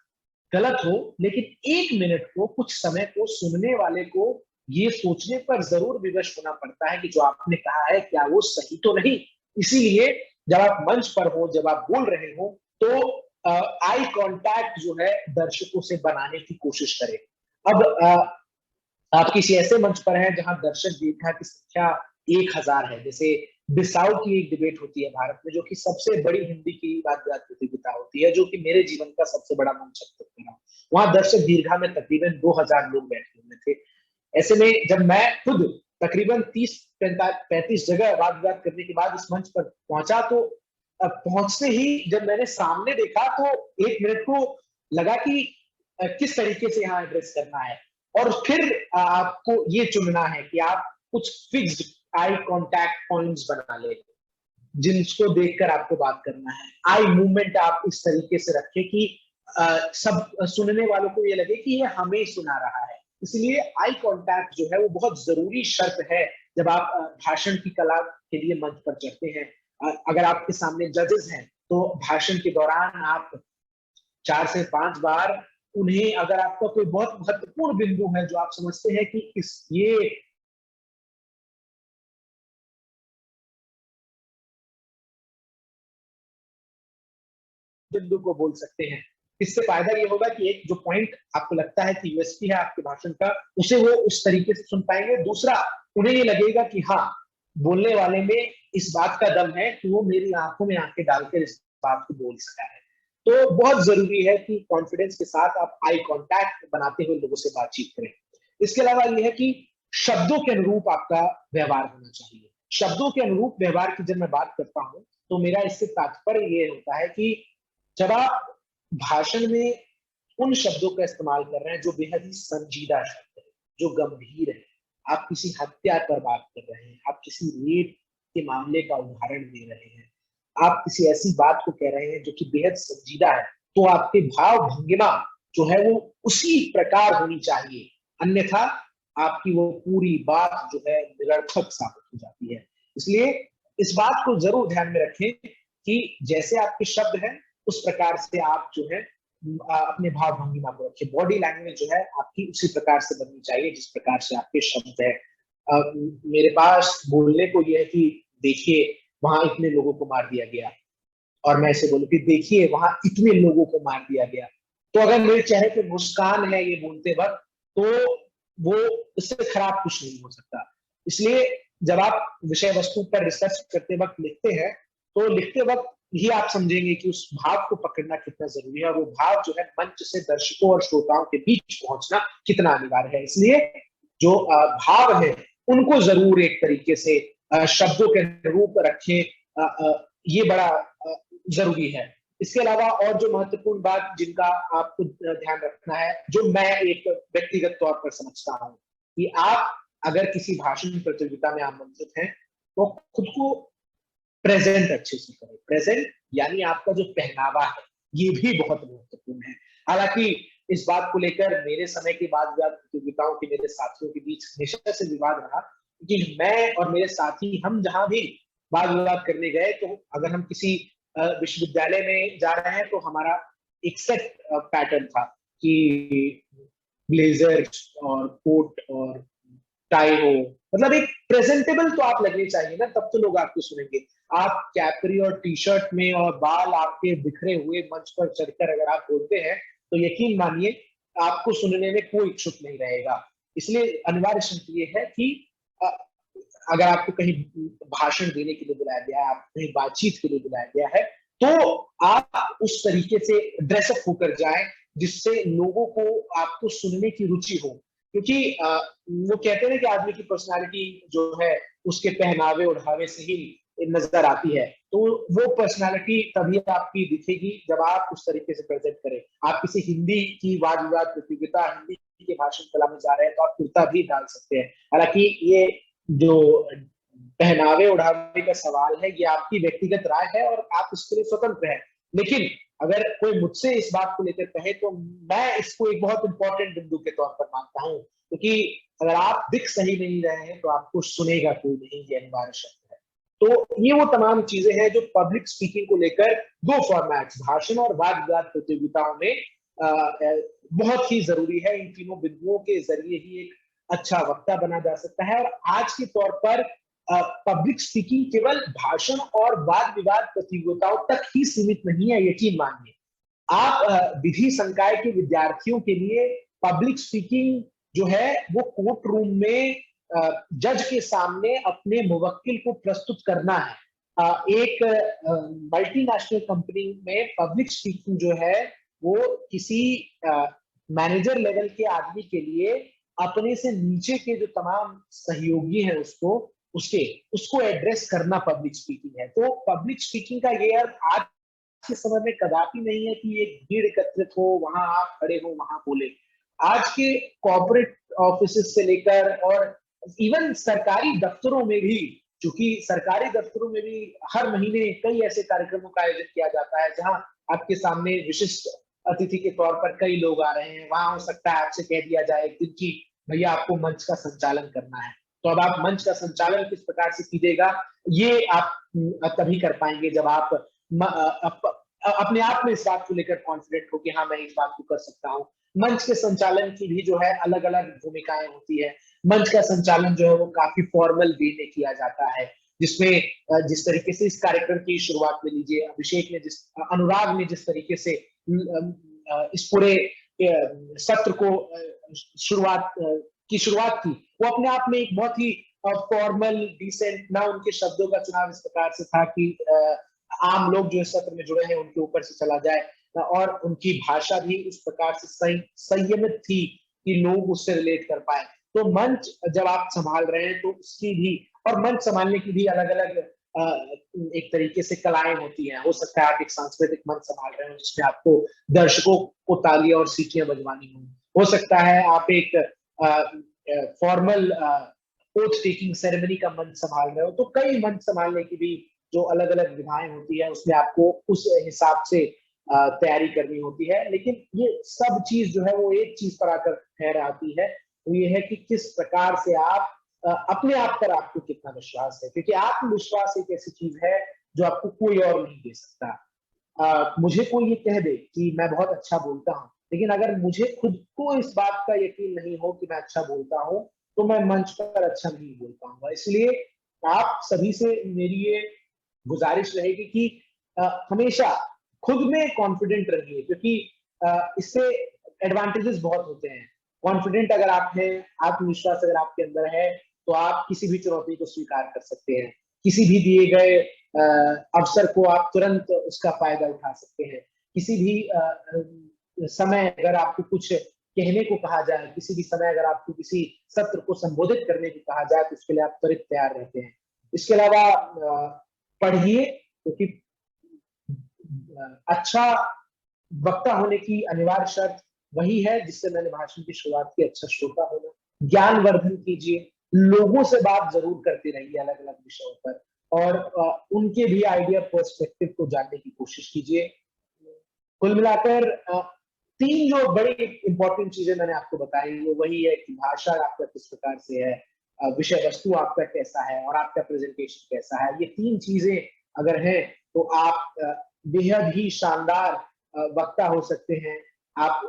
गलत हो, लेकिन 1 मिनट को, कुछ समय को सुनने वाले को ये सोचने पर जरूर विवश होना पड़ता है कि जो आपने कहा है क्या वो सही तो नहीं। इसीलिए जब आप मंच पर हो, जब आप बोल रहे हो, तो आई कांटेक्ट जो है दर्शकों से बनाने की कोशिश करें। अब आप किसी ऐसे मंच पर हैं जहां दर्शक दीर्घा की संख्या 1000 है, जैसे बिसाऊ की एक डिबेट होती है भारत में, जो कि सबसे बड़ी हिंदी की वाद विवाद प्रतियोगिता होती है, जो कि मेरे जीवन का सबसे बड़ा मंच अब तक रहा। वहां दर्शक दीर्घा में तकरीबन 2000 लोग बैठे हुए थे। ऐसे में जब मैं खुद तकरीबन 30-35 जगह वाद विवाद करने के बाद इस मंच पर पहुंचा, तो पहुंचते ही जब मैंने सामने देखा तो 1 मिनट को लगा कि किस तरीके से यहाँ एड्रेस करना है, और फिर आपको ये चुनना है कि आप कुछ फिक्स्ड आई कांटेक्ट पॉइंट्स बना ले जिनको देखकर आपको बात करना है। आई मूवमेंट आप इस तरीके से रखें कि सब सुनने वालों को ये लगे कि ये हमें सुना रहा है। इसलिए आई कांटेक्ट जो है वो बहुत जरूरी शर्त है जब आप भाषण की कला के लिए मंच पर चढ़ते हैं। अगर आपके सामने जजेस हैं तो भाषण के दौरान आप 4 से 5 बार उन्हें, अगर आपका कोई बहुत महत्वपूर्ण बिंदु है जो आप समझते हैं कि ये बिंदु को बोल सकते हैं। इससे फायदा ये होगा कि एक जो पॉइंट आपको लगता है कि यूएसपी है आपके भाषण का, उसे वो उस तरीके से सुन पाएंगे। दूसरा, उन्हें ये लगेगा कि हाँ, बोलने वाले में इस बात का दम है कि वो मेरी आंखों में आंखें डालकर इस बात को बोल सका है। तो बहुत जरूरी है कि कॉन्फिडेंस के साथ आप आई कांटेक्ट बनाते हुए लोगों से बातचीत करें। इसके अलावा यह है कि शब्दों के अनुरूप आपका व्यवहार होना चाहिए। शब्दों के अनुरूप व्यवहार की जब मैं बात करता हूं तो मेरा इससे तात्पर्य ये होता है कि जब आप भाषण में उन शब्दों का इस्तेमाल कर रहे हैं जो बेहद ही संजीदा शब्द है, जो गंभीर है, आप किसी हत्या पर बात कर रहे हैं, आप किसी रेप के मामले का उदाहरण दे रहे हैं, आप किसी ऐसी बात को कह रहे हैं जो कि बेहद संजीदा है, तो आपके भाव भंगिमा जो है वो उसी प्रकार होनी चाहिए। अन्यथा आपकी वो पूरी बात जो है निरर्थक साबित हो जाती है। इसलिए इस बात को जरूर ध्यान में रखें कि जैसे आपके शब्द हैं उस प्रकार से आप जो है अपने भाव भंगिमा को रखें। बॉडी लैंग्वेज जो है आपकी उसी प्रकार से बननी चाहिए जिस प्रकार से आपके शब्द है। मेरे पास बोलने को यह है कि देखिए वहां इतने लोगों को मार दिया गया, और मैं ऐसे बोलूं कि देखिए वहां इतने लोगों को मार दिया गया, तो अगर मेरे चेहरे पे मुस्कान है ये बोलते वक्त, तो वो इससे खराब कुछ नहीं हो सकता। इसलिए जब आप विषय वस्तु पर रिसर्च करते वक्त लिखते हैं तो लिखते वक्त ही आप समझेंगे कि उस भाव को पकड़ना कितना जरूरी है, और वो भाव जो है मंच से दर्शकों और श्रोताओं के बीच पहुंचना कितना अनिवार्य है। इसलिए जो भाव है उनको जरूर एक तरीके से शब्दों के रूप रखें, ये बड़ा जरूरी है। इसके अलावा और जो महत्वपूर्ण बात जिनका आपको ध्यान रखना है, जो मैं एक व्यक्तिगत तौर पर समझता हूं, कि आप अगर किसी भाषण प्रतियोगिता में आमंत्रित हैं तो खुद को प्रेजेंट अच्छे से करें। प्रेजेंट यानी आपका जो पहनावा है ये भी बहुत महत्वपूर्ण है। हालांकि इस बात को लेकर मेरे समय के वाद विवाद प्रतियोगिताओं के मेरे साथियों के बीच हमेशा से विवाद रहा कि मैं और मेरे साथी हम जहां भी वाद विवाद करने गए तो अगर हम किसी विश्वविद्यालय में जा रहे हैं तो हमारा एक सेट पैटर्न था कि ब्लेजर और कोट और टाई हो, मतलब एक प्रेजेंटेबल तो आप लगने चाहिए ना, तब तो लोग आपको सुनेंगे। आप कैपरी और टी शर्ट में और बाल आपके बिखरे हुए मंच पर चढ़कर अगर आप बोलते हैं तो यकीन मानिए आपको सुनने में कोई इच्छुक नहीं रहेगा। इसलिए अनिवार्य शर्त ये है कि अगर आपको कहीं भाषण देने के लिए बुलाया गया है, आप कहीं बातचीत के लिए बुलाया गया है, तो आप उस तरीके से ड्रेसअप होकर जाएं जिससे लोगों को आपको सुनने की रुचि हो। क्योंकि वो कहते हैं ना कि आदमी की पर्सनालिटी जो है उसके पहनावे ओढ़ावे से ही नजर आती है, तो वो पर्सनालिटी तभी आपकी दिखेगी जब आप उस तरीके से प्रेजेंट करें। आप किसी हिंदी की वाद विवाद प्रतियोगिता, हिंदी के भाषण कला में जा रहे हैं तो आप कुर्ता भी डाल सकते हैं। हालांकि ये जो पहनावे ओढ़ावे का सवाल है ये आपकी व्यक्तिगत राय है और आप इसके लिए स्वतंत्र हैं, लेकिन अगर कोई मुझसे इस बात को लेकर कहे तो मैं इसको एक बहुत इंपॉर्टेंट बिंदु के तौर पर मानता हूं, क्योंकि अगर आप दिख सही नहीं रहे हैं तो आपको सुनेगा कोई नहीं, ये अनिवार्य शर्त है। तो ये वो तमाम चीजें हैं जो पब्लिक स्पीकिंग को लेकर दो फॉर्मेट्स, भाषण और वाद विवाद प्रतियोगिताओं में बहुत ही जरूरी है। इन तीनों बिंदुओं के जरिए ही एक अच्छा वक्ता बना जा सकता है। और आज के तौर पर पब्लिक स्पीकिंग केवल भाषण और वाद विवाद प्रतियोगिताओं तक ही सीमित नहीं है, यकीन मानिए। आप विधि संकाय के विद्यार्थियों के लिए पब्लिक स्पीकिंग जो है वो कोर्ट रूम में जज के सामने अपने मुवक्किल को प्रस्तुत करना है। एक मल्टीनेशनल कंपनी में पब्लिक स्पीकिंग जो है वो किसी मैनेजर लेवल के आदमी के लिए अपने से नीचे के जो तमाम सहयोगी हैं उसको एड्रेस करना पब्लिक स्पीकिंग है। तो पब्लिक स्पीकिंग का ये अर्थ आज के समय में कदापि नहीं है कि एक भीड़ एकत्रित हो, वहां आप खड़े हो, वहां बोले। आज के कॉर्पोरेट ऑफिस से लेकर और इवन सरकारी दफ्तरों में भी, क्योंकि सरकारी दफ्तरों में भी हर महीने कई ऐसे कार्यक्रमों का आयोजन किया जाता है जहां आपके सामने विशिष्ट अतिथि के तौर पर कई लोग आ रहे हैं। वहां हो सकता है आपसे कह दिया जाए एक दिन की भैया आपको मंच का संचालन करना है, तो अब आप मंच का संचालन किस प्रकार से कीजिएगा, ये आप तभी कर पाएंगे जब आप अपने आप में इस बात को लेकर कॉन्फिडेंट हो कि हाँ मैं इस बात को कर सकता हूँ। मंच के संचालन की भी जो है अलग अलग भूमिकाएं होती है। मंच का संचालन जो है वो काफी फॉर्मल वे में किया जाता है, जिसमें जिस तरीके से इस कार्यक्रम की शुरुआत में लीजिए, अभिषेक ने अनुराग ने जिस तरीके से इस पूरे सत्र को शुरुआत की, वो अपने आप में एक बहुत ही फॉर्मल डिसेंट, ना उनके शब्दों का चुनाव इस प्रकार से था कि आम लोग जो इस सत्र में जुड़े हैं उनके ऊपर से चला जाए, और उनकी भाषा भी इस प्रकार से संयमित थी कि लोग उससे रिलेट कर पाए। तो मंच जब आप संभाल रहे हैं तो उसकी भी, और मंच संभालने की भी अलग अलग एक तरीके से कलाएं होती हैं। हो सकता है आप एक सांस्कृतिक मंच संभाल रहे हो जिसमें आपको दर्शकों को तालियां और सीटियां बजवानी हो सकता है आप एक फॉर्मल ओथ टेकिंग सेरेमनी का मंच संभाल रहे हो। तो कई मंच संभालने की भी जो अलग अलग विधाएं होती है उसमें आपको उस हिसाब से तैयारी करनी होती है। लेकिन ये सब चीज जो है वो एक चीज पर आकर ठहर आती है, वो ये है कि किस प्रकार से आप अपने आप पर आपको कितना विश्वास है, क्योंकि आत्मविश्वास एक ऐसी चीज है जो आपको कोई और नहीं दे सकता। मुझे कोई ये कह दे कि मैं बहुत अच्छा बोलता हूँ, लेकिन अगर मुझे खुद को इस बात का यकीन नहीं हो कि मैं अच्छा बोलता हूँ तो मैं मंच पर अच्छा नहीं बोल पाऊंगा। इसलिए आप सभी से मेरी ये गुजारिश रहेगी कि हमेशा खुद में कॉन्फिडेंट रहिए, क्योंकि इससे एडवांटेजेस बहुत होते हैं। कॉन्फिडेंट अगर आप हैं, आत्मविश्वास अगर आपके अंदर है, तो आप किसी भी चुनौती को स्वीकार कर सकते हैं। किसी भी दिए गए अवसर को आप तुरंत उसका फायदा उठा सकते हैं। किसी भी समय अगर आपको कुछ कहने को कहा जाए, किसी भी समय अगर आपको किसी सत्र को संबोधित करने को कहा जाए तो उसके लिए आप त्वरित तैयार रहते हैं। इसके अलावा पढ़िए, क्योंकि अच्छा वक्ता होने की अनिवार्य शर्त वही है जिससे मैंने भाषण की शुरुआत की, अच्छा श्रोता होना। ज्ञानवर्धन कीजिए, लोगों से बात जरूर करते रहिए अलग अलग विषयों पर, और उनके भी आइडिया पर्सपेक्टिव को जानने की कोशिश कीजिए। कुल मिलाकर तीन जो बड़ी इंपॉर्टेंट चीजें मैंने आपको बताई वो वही है कि भाषा आपका किस प्रकार से है, विषय वस्तु आपका कैसा है, और आपका प्रेजेंटेशन कैसा है। ये तीन चीजें अगर हैं तो आप बेहद ही शानदार वक्ता हो सकते हैं। आप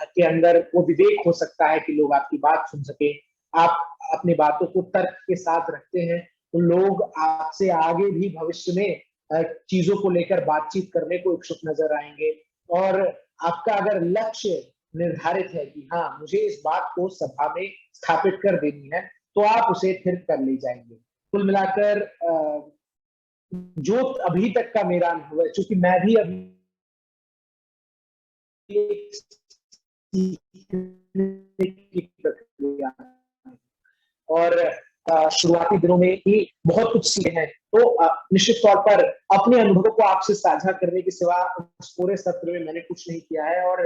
के अंदर वो विवेक हो सकता है कि लोग आपकी बात सुन सके। आप अपनी बातों को तर्क के साथ रखते हैं तो लोग आपसे आगे भी भविष्य में चीजों को लेकर बातचीत करने को इच्छुक नजर आएंगे। और आपका अगर लक्ष्य निर्धारित है कि हाँ मुझे इस बात को सभा में स्थापित कर देनी है, तो आप उसे फिर कर ले जाएंगे। कुल मिलाकर जो अभी तक का मेरा अनुभव है, चूंकि मैं भी अभी और शुरुआती दिनों में ही बहुत कुछ सीखे हैं, तो निश्चित तौर पर अपने अनुभवों को आपसे साझा करने के सिवा उस पूरे सत्र में मैंने कुछ नहीं किया है। और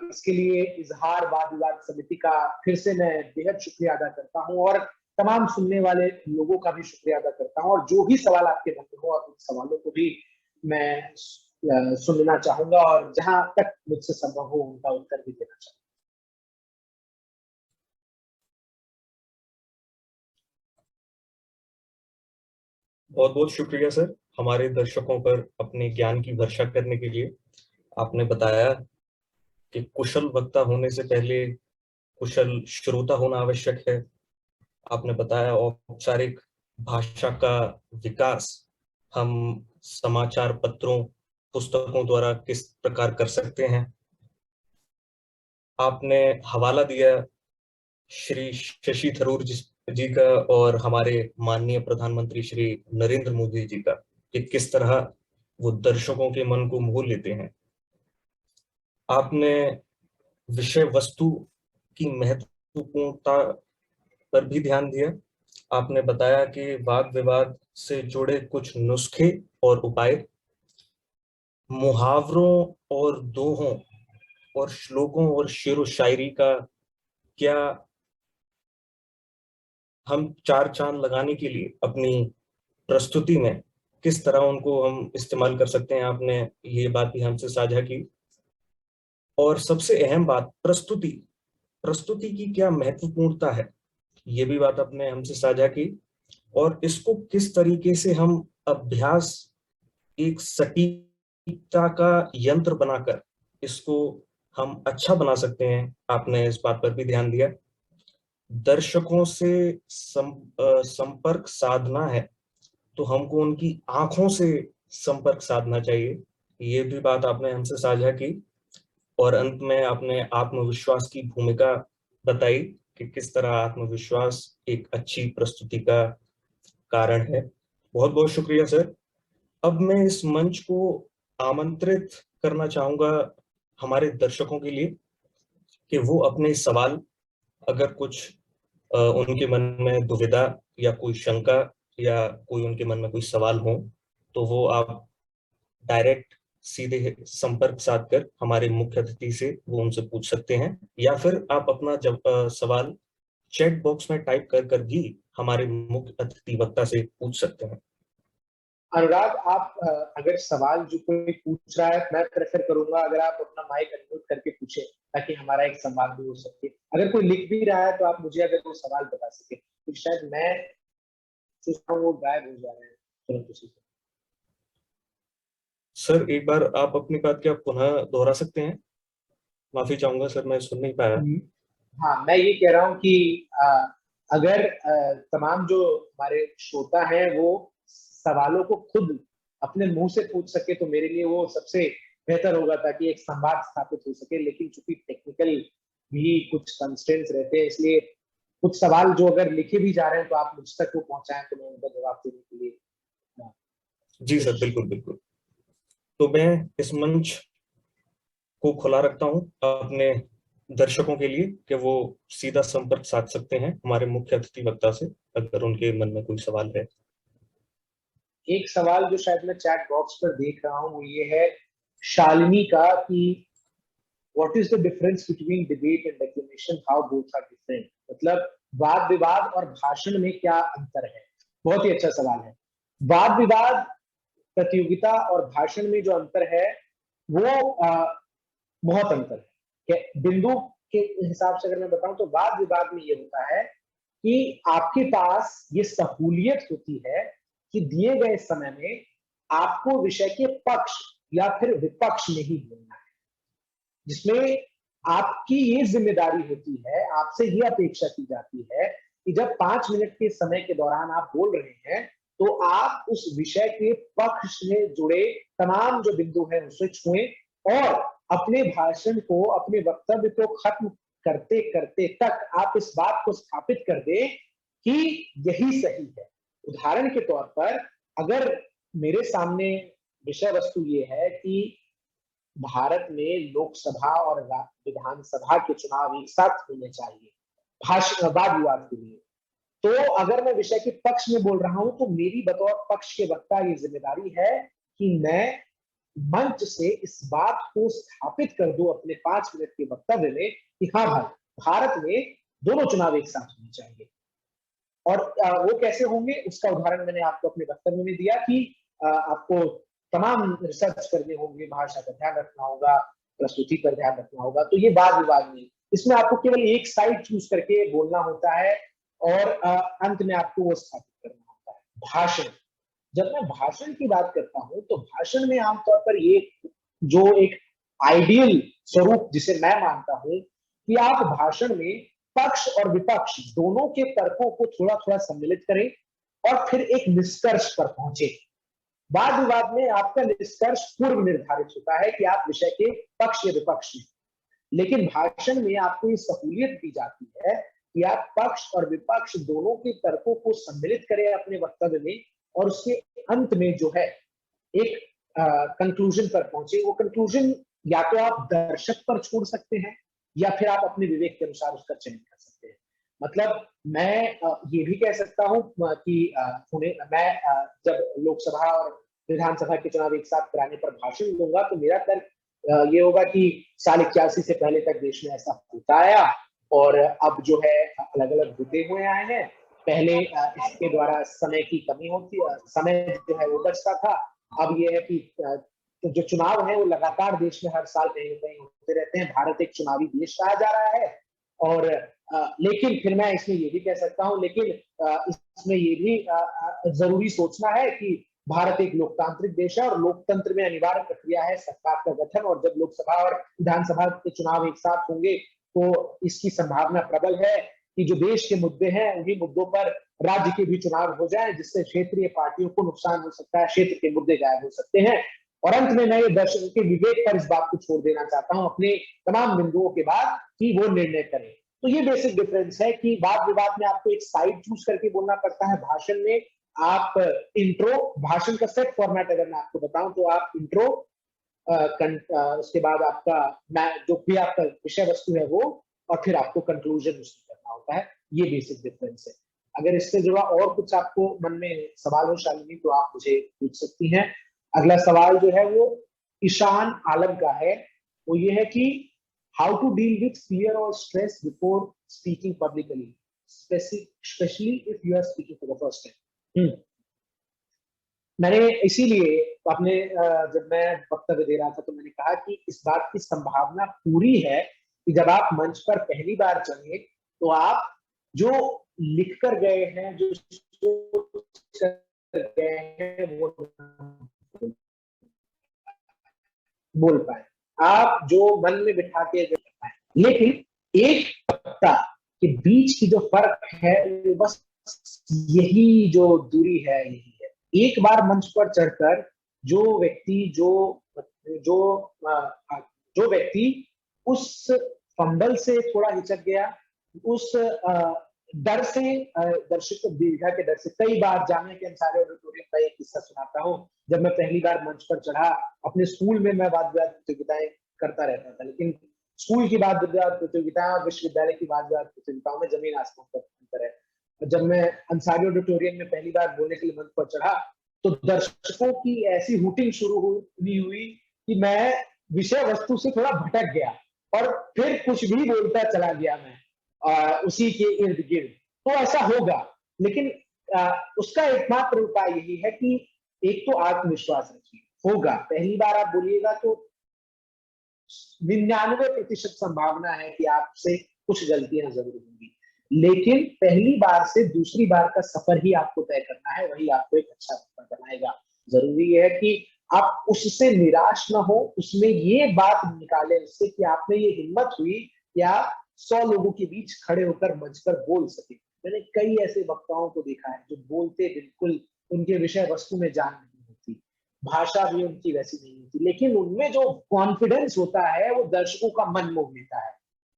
इसके लिए इजहार वाद विवाद समिति का फिर से मैं बेहद शुक्रिया अदा करता हूं, और तमाम सुनने वाले लोगों का भी शुक्रिया अदा करता हूं। और जो भी सवाल आपके मन में हो, और उन सवालों को भी मैं सुनना चाहूंगा, और जहां तक मुझसे संभव हो उनका उत्तर भी देना चाहूंगा। बहुत बहुत शुक्रिया सर, हमारे दर्शकों पर अपने ज्ञान की वर्षा करने के लिए। आपने बताया कि कुशल वक्ता होने से पहले कुशल श्रोता होना आवश्यक है। आपने बताया औपचारिक भाषा का विकास हम समाचार पत्रों, पुस्तकों द्वारा किस प्रकार कर सकते हैं। आपने हवाला दिया श्री शशि थरूर जी का और हमारे माननीय प्रधानमंत्री श्री नरेंद्र मोदी जी का, कि किस तरह वो दर्शकों के मन को मोह लेते हैं। आपने विषय वस्तु की महत्वपूर्णता पर भी ध्यान दिया। आपने बताया कि वाद विवाद से जुड़े कुछ नुस्खे और उपाय, मुहावरों और दोहों और श्लोकों और शेरो शायरी का क्या हम चार चांद लगाने के लिए अपनी प्रस्तुति में किस तरह उनको हम इस्तेमाल कर सकते हैं, आपने ये बात भी हमसे साझा की। और सबसे अहम बात, प्रस्तुति प्रस्तुति की क्या महत्वपूर्णता है, ये भी बात आपने हमसे साझा की। और इसको किस तरीके से हम अभ्यास, एक सटीकता का यंत्र बनाकर इसको हम अच्छा बना सकते हैं, आपने इस बात पर भी ध्यान दिया। दर्शकों से संपर्क साधना है तो हमको उनकी आंखों से संपर्क साधना चाहिए, ये भी बात आपने हमसे साझा की। और अंत में आपने आत्मविश्वास की भूमिका बताई कि किस तरह आत्मविश्वास एक अच्छी प्रस्तुति का कारण है। बहुत बहुत शुक्रिया सर। अब मैं इस मंच को आमंत्रित करना चाहूंगा हमारे दर्शकों के लिए कि वो अपने सवाल, अगर कुछ उनके मन में दुविधा या कोई शंका या कोई उनके मन में कोई सवाल हो, तो वो आप डायरेक्ट सीधे संपर्क साध कर हमारे मुख्य अतिथि से वो उनसे पूछ सकते हैं, या फिर आप अपना जब सवाल चैट बॉक्स में टाइप कर कर भी हमारे मुख्य अतिथि वक्ता से पूछ सकते हैं। अनुराग, आप अगर सवाल जो कोई पूछ रहा है, मैं प्रेफर करूंगा अगर आप अपना माइक अनम्यूट करके पूछे, ताकि हमारा एक संवाद भी हो सके। अगर कोई लिख भी रहा है तो आप मुझे अगर वो सवाल बता सके, तो शायद मैं सोचता हूँ वो गायब हो जा रहे हैं तुरंत उसी से। सर एक बार आप अपनी बात क्या पुनः दोहरा सकते हैं? माफी चाहूंगा सर, मैं सुन नहीं पाया। हाँ, मैं ये कह रहा हूँ कि अगर तमाम जो हमारे श्रोता हैं वो सवालों को खुद अपने मुंह से पूछ सके तो मेरे लिए वो सबसे बेहतर होगा, ताकि एक संवाद स्थापित हो सके। लेकिन चूंकि टेक्निकल भी कुछ कंस्ट्रेंट्स रहते हैं, इसलिए कुछ सवाल जो अगर लिखे भी जा रहे हैं तो आप मुझ तक वो पहुंचाएं, तो मैं उनका जवाब देने के लिए जी सर, बिल्कुल बिल्कुल। तो मैं इस मंच को खुला रखता हूँ अपने दर्शकों के लिए कि वो सीधा संपर्क साध सकते हैं हमारे मुख्य अतिथि वक्ता से, अगर उनके मन में कोई सवाल है। एक सवाल जो शायद मैं चैट बॉक्स पर देख रहा हूँ वो ये है शालिनी का, कि what is the difference between debate and declamation, how both are different. मतलब वाद विवाद और भाषण में क्या अंतर है। बहुत ही अच्छा सवाल है। वाद विवाद, प्रतियोगिता और भाषण में जो अंतर है वो बहुत अंतर है। बिंदु के हिसाब से अगर मैं बताऊं तो वाद विवाद में ये होता है कि आपके पास ये सहूलियत होती है कि दिए गए समय में आपको विषय के पक्ष या फिर विपक्ष में ही बोलना है, जिसमें आपकी ये जिम्मेदारी होती है, आपसे ये अपेक्षा की जाती है कि जब 5 मिनट के समय के दौरान आप बोल रहे हैं तो आप उस विषय के पक्ष में जुड़े तमाम जो बिंदु हैं उसे छुएं और अपने भाषण को, अपने वक्तव्य को खत्म करते करते तक आप इस बात को स्थापित कर दें कि यही सही है। उदाहरण के तौर पर अगर मेरे सामने विषय वस्तु ये है कि भारत में लोकसभा और विधानसभा के चुनाव एक साथ होने चाहिए भाषण वाद विवाद के लिए, तो अगर मैं विषय के पक्ष में बोल रहा हूं तो मेरी बतौर पक्ष के वक्ता ये जिम्मेदारी है कि मैं मंच से इस बात को स्थापित कर दूं अपने 5 मिनट के वक्तव्य में कि हाँ भाई, भारत में दोनों चुनाव एक साथ होने चाहिए। और वो कैसे होंगे उसका उदाहरण मैंने आपको अपने वक्तव्य में दिया कि आपको तमाम रिसर्च करने होंगे, भाषा का ध्यान रखना होगा, प्रस्तुति पर ध्यान रखना होगा। तो ये वाद विवाद नहीं, इसमें आपको केवल एक साइड चूज करके बोलना होता है और अंत में आपको वो स्थापित करना होता है। भाषण, जब मैं भाषण की बात करता हूं तो भाषण में आमतौर पर ये जो एक आइडियल स्वरूप जिसे मैं मानता हूं कि आप भाषण में पक्ष और विपक्ष दोनों के तर्कों को थोड़ा थोड़ा सम्मिलित करें और फिर एक निष्कर्ष पर पहुंचे। वाद विवाद में आपका निष्कर्ष पूर्व निर्धारित होता है कि आप विषय के पक्ष या विपक्ष में, लेकिन भाषण में आपको ये सहूलियत दी जाती है कि आप पक्ष और विपक्ष दोनों के तर्कों को सम्मिलित करें अपने वक्तव्य में और उसके अंत में जो है एक कंक्लूजन पर पहुंचे। वो कंक्लूजन या तो आप दर्शक पर छोड़ सकते हैं या फिर आप अपने विवेक के अनुसार उसका चयन कर सकते हैं। मतलब मैं ये भी कह सकता हूं कि मैं जब लोकसभा और विधानसभा के चुनाव एक साथ कराने पर भाषण दूंगा तो मेरा तर्क ये होगा कि साल 81 से पहले तक देश में ऐसा होता आया और अब जो है अलग अलग होते हुए आए हैं। पहले इसके द्वारा समय की कमी होती, समय जो है वो बचता था। अब ये है कि जो चुनाव है वो लगातार देश में हर साल कहीं ना कहीं होते रहते हैं। भारत एक चुनावी देश कहा जा रहा है और लेकिन फिर मैं इसमें ये भी कह सकता हूं, लेकिन इसमें ये भी जरूरी सोचना है कि भारत एक लोकतांत्रिक देश है और लोकतंत्र में अनिवार्य प्रक्रिया है सरकार का गठन, और जब लोकसभा और विधानसभा के चुनाव एक साथ होंगे तो इसकी संभावना प्रबल है कि जो देश के मुद्दे हैं उन्हीं मुद्दों पर राज्य के भी चुनाव हो जाए, जिससे क्षेत्रीय पार्टियों को नुकसान हो सकता है, क्षेत्र के मुद्दे गायब हो सकते हैं। और अंत में मैं ये दर्शकों के विवेक पर इस बात को छोड़ देना चाहता हूं अपने तमाम बिंदुओं के बाद कि वो निर्णय करें। तो ये बेसिक डिफरेंस है कि वाद विवाद में आपको एक साइड चूज करके बोलना पड़ता है। भाषण में आप इंट्रो, भाषण का सेट फॉर्मेट अगर मैं आपको बताऊं तो आप इंट्रो, उसके बाद आपका जो भी आपका विषय वस्तु है वो, और फिर आपको कंक्लूजन उसमें करना होता है। ये बेसिक डिफरेंस है। अगर इससे जुड़ा और कुछ आपको मन में सवाल हो शालिनी तो आप मुझे पूछ सकती हैं। अगला सवाल जो है वो ईशान आलम का है, वो ये है कि how to deal with fear और stress before speaking publicly, specially if you are speaking for the first time. मैंने इसीलिए अपने जब मैं वक्तव्य दे रहा था तो मैंने कहा कि इस बात की संभावना पूरी है कि जब आप मंच पर पहली बार चढ़े तो आप जो लिख कर गए हैं, जो गए हैं वो बोल पाए, आप जो मन में बिठा के पाए। लेकिन एक वक्ता के बीच की जो फर्क है वो बस यही जो दूरी है यही है। एक बार मंच पर चढ़कर जो व्यक्ति उस फंबल से थोड़ा हिचक गया, उस डर से, दर्शक दीर्घा के डर से, कई बार जामिया के अंसारी ऑडिटोरियम का एक किस्सा सुनाता हूँ। जब मैं पहली बार मंच पर चढ़ा, अपने स्कूल में मैं वाद विवाद प्रतियोगिताएं करता रहता था, लेकिन स्कूल की वाद विवाद प्रतियोगिता और विश्वविद्यालय की वाद विवाद प्रतियोगिताओं में जमीन आसमान का अंतर है। जब मैं अंसारी ऑडिटोरियम में पहली बार बोलने के लिए मंच पर चढ़ा तो दर्शकों की ऐसी हुटिंग शुरू हुई कि मैं विषय वस्तु से थोड़ा भटक गया और फिर कुछ भी बोलता चला गया मैं उसी के इर्द गिर्द। तो ऐसा होगा, लेकिन उसका एकमात्र उपाय यही है कि एक तो आत्मविश्वास रखिए। होगा, पहली बार आप बोलिएगा तो 99% संभावना है कि आपसे कुछ गलतियां जरूर होंगी, लेकिन पहली बार से दूसरी बार का सफर ही आपको तय करना है, वही आपको एक अच्छा सफर बनाएगा। जरूरी है कि आप उससे निराश ना हो, उसमें ये बात निकाले उससे कि आप में ये हिम्मत हुई कि आप 100 लोगों के बीच खड़े होकर मंच पर बोल सके। मैंने कई ऐसे वक्ताओं को देखा है जो बोलते बिल्कुल उनके विषय वस्तु में जान नहीं होती, भाषा भी उनकी वैसी नहीं होती, लेकिन उनमें जो कॉन्फिडेंस होता है वो दर्शकों का मन मोह लेता है।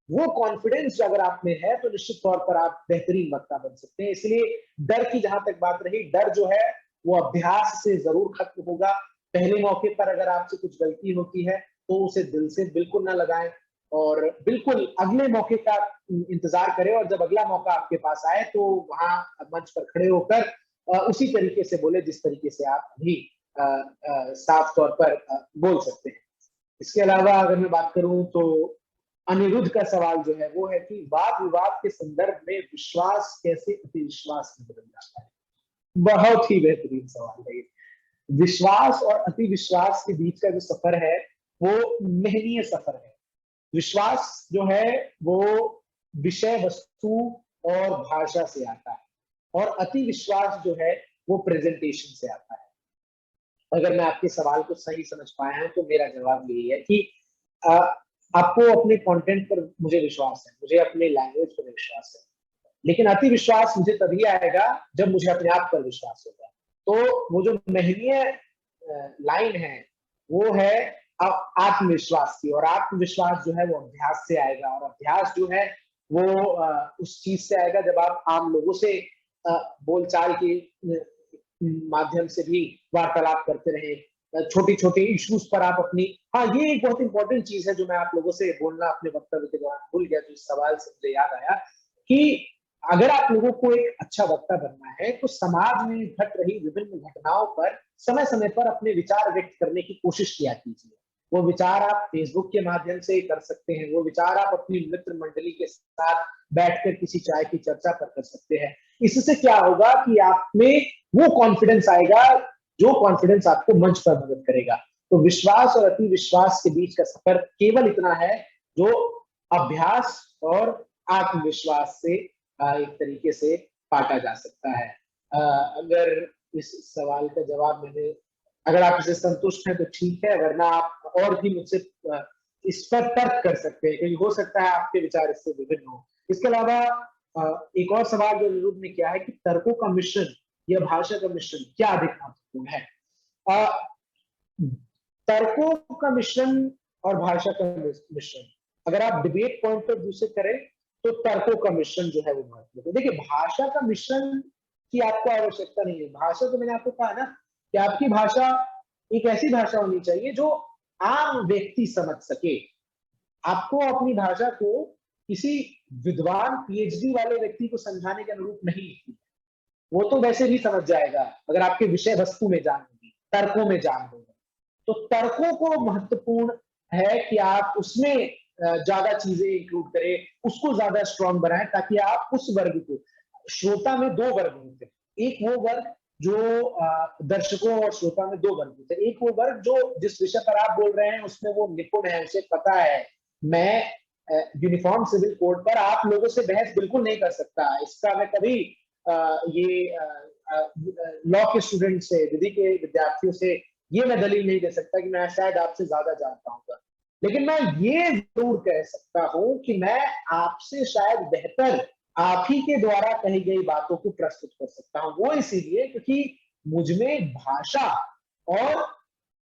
वो कॉन्फिडेंस अगर आप में है तो निश्चित तौर पर आप बेहतरीन वक्ता बन सकते हैं। इसलिए डर की जहां तक बात रही, डर जो है वो अभ्यास से जरूर खत्म होगा। पहले मौके पर अगर आपसे कुछ गलती होती है तो उसे दिल से बिल्कुल ना लगाएं और बिल्कुल अगले मौके का इंतजार करें, और जब अगला मौका आपके पास आए तो वहां मंच पर खड़े होकर उसी तरीके से बोले जिस तरीके से आप अभी साफ तौर पर बोल सकते हैं। इसके अलावा अगर मैं बात करूं तो अनिरुद्ध का सवाल जो है वो है कि वाद विवाद के संदर्भ में विश्वास कैसे अतिविश्वास में बदल जाता है। बहुत ही बेहतरीन सवाल है। विश्वास और अतिविश्वास के बीच का जो सफर है वो महनीय सफर है। विश्वास जो है वो विषय वस्तु और भाषा से आता है, और अतिविश्वास जो है वो प्रेजेंटेशन से आता है। अगर मैं आपके सवाल को सही समझ पाया हूं तो मेरा जवाब यही है कि आपको अपने कंटेंट पर मुझे विश्वास है, मुझे अपने लैंग्वेज पर विश्वास है, लेकिन अति विश्वास मुझे तभी आएगा जब मुझे अपने आप पर विश्वास होगा। तो वो जो महनीय लाइन है वो है आत्मविश्वास की, और आत्मविश्वास जो है वो अभ्यास से आएगा, और अभ्यास जो है वो उस चीज से आएगा जब आप आम लोगों से बोलचाल के माध्यम से भी वार्तालाप करते रहे, छोटे छोटे इश्यूज पर आप अपनी, हाँ ये एक बहुत इंपॉर्टेंट चीज है जो मैं आप लोगों से बोलना अपने वक्तव्य के दौरान भूल गया, तो इस सवाल से मुझे याद आया कि अगर आप लोगों को एक अच्छा वक्ता बनना है तो समाज में घट रही विभिन्न घटनाओं पर समय समय पर अपने विचार व्यक्त करने की कोशिश किया कीजिए। वो विचार आप फेसबुक के माध्यम से कर सकते हैं, वो विचार आप अपनी मित्र मंडली के साथ बैठकर किसी चाय की चर्चा पर कर सकते हैं। इससे क्या होगा कि आप में वो कॉन्फिडेंस आएगा जो कॉन्फिडेंस आपको मंच पर मदद करेगा। तो विश्वास और अति विश्वास के बीच का सफर केवल इतना है जो अभ्यास और आत्मविश्वास से एक तरीके से काटा जा सकता है। अगर इस सवाल का जवाब मैंने, अगर आप इससे संतुष्ट हैं तो ठीक है, वरना आप और भी मुझसे इस पर तर्क कर सकते हैं, क्योंकि हो सकता है आपके विचार इससे विभिन्न हो। इसके अलावा एक और सवाल जो निरूप ने किया है कि तर्कों का मिश्रण या भाषा का मिश्रण क्या अधिक महत्वपूर्ण है। तर्कों का मिश्रण और भाषा का मिश्रण, अगर आप डिबेट पॉइंट ऑफ व्यू से करें तो तर्कों का मिश्रण जो है वो महत्वपूर्ण है। देखिए, भाषा का मिश्रण की आपको आवश्यकता नहीं है। भाषा तो मैंने आपको कहा ना कि आपकी भाषा एक ऐसी भाषा होनी चाहिए जो आम व्यक्ति समझ सके। आपको अपनी भाषा को किसी विद्वान पीएचडी वाले व्यक्ति को समझाने के अनुरूप नहीं लिखनी है, वो तो वैसे भी समझ जाएगा अगर आपके विषय वस्तु में जान होगी, तर्कों में जान होगा। तो तर्कों को महत्वपूर्ण है कि आप उसमें ज्यादा चीजें इंक्लूड करें, उसको ज्यादा स्ट्रॉन्ग बनाएं, ताकि आप उस वर्ग को, श्रोता में दो वर्ग होते हैं, एक वो वर्ग जो दर्शकों और श्रोता में दो वर्ग होते हैं। एक वो वर्ग जो जिस विषय पर आप बोल रहे हैं उसमें वो निपुण है, उसे पता है। मैं यूनिफॉर्म सिविल कोड पर आप लोगों से बहस बिल्कुल नहीं कर सकता, इसका मैं कभी ये लॉ के स्टूडेंट से, विधि के विद्यार्थियों से ये मैं दलील नहीं दे सकता कि मैं शायद आपसे ज्यादा जानता हूँ, लेकिन मैं ये जरूर कह सकता हूं कि मैं आपसे शायद बेहतर आप ही के द्वारा कही गई बातों को प्रस्तुत कर सकता हूं। वो इसीलिए क्योंकि मुझमें भाषा और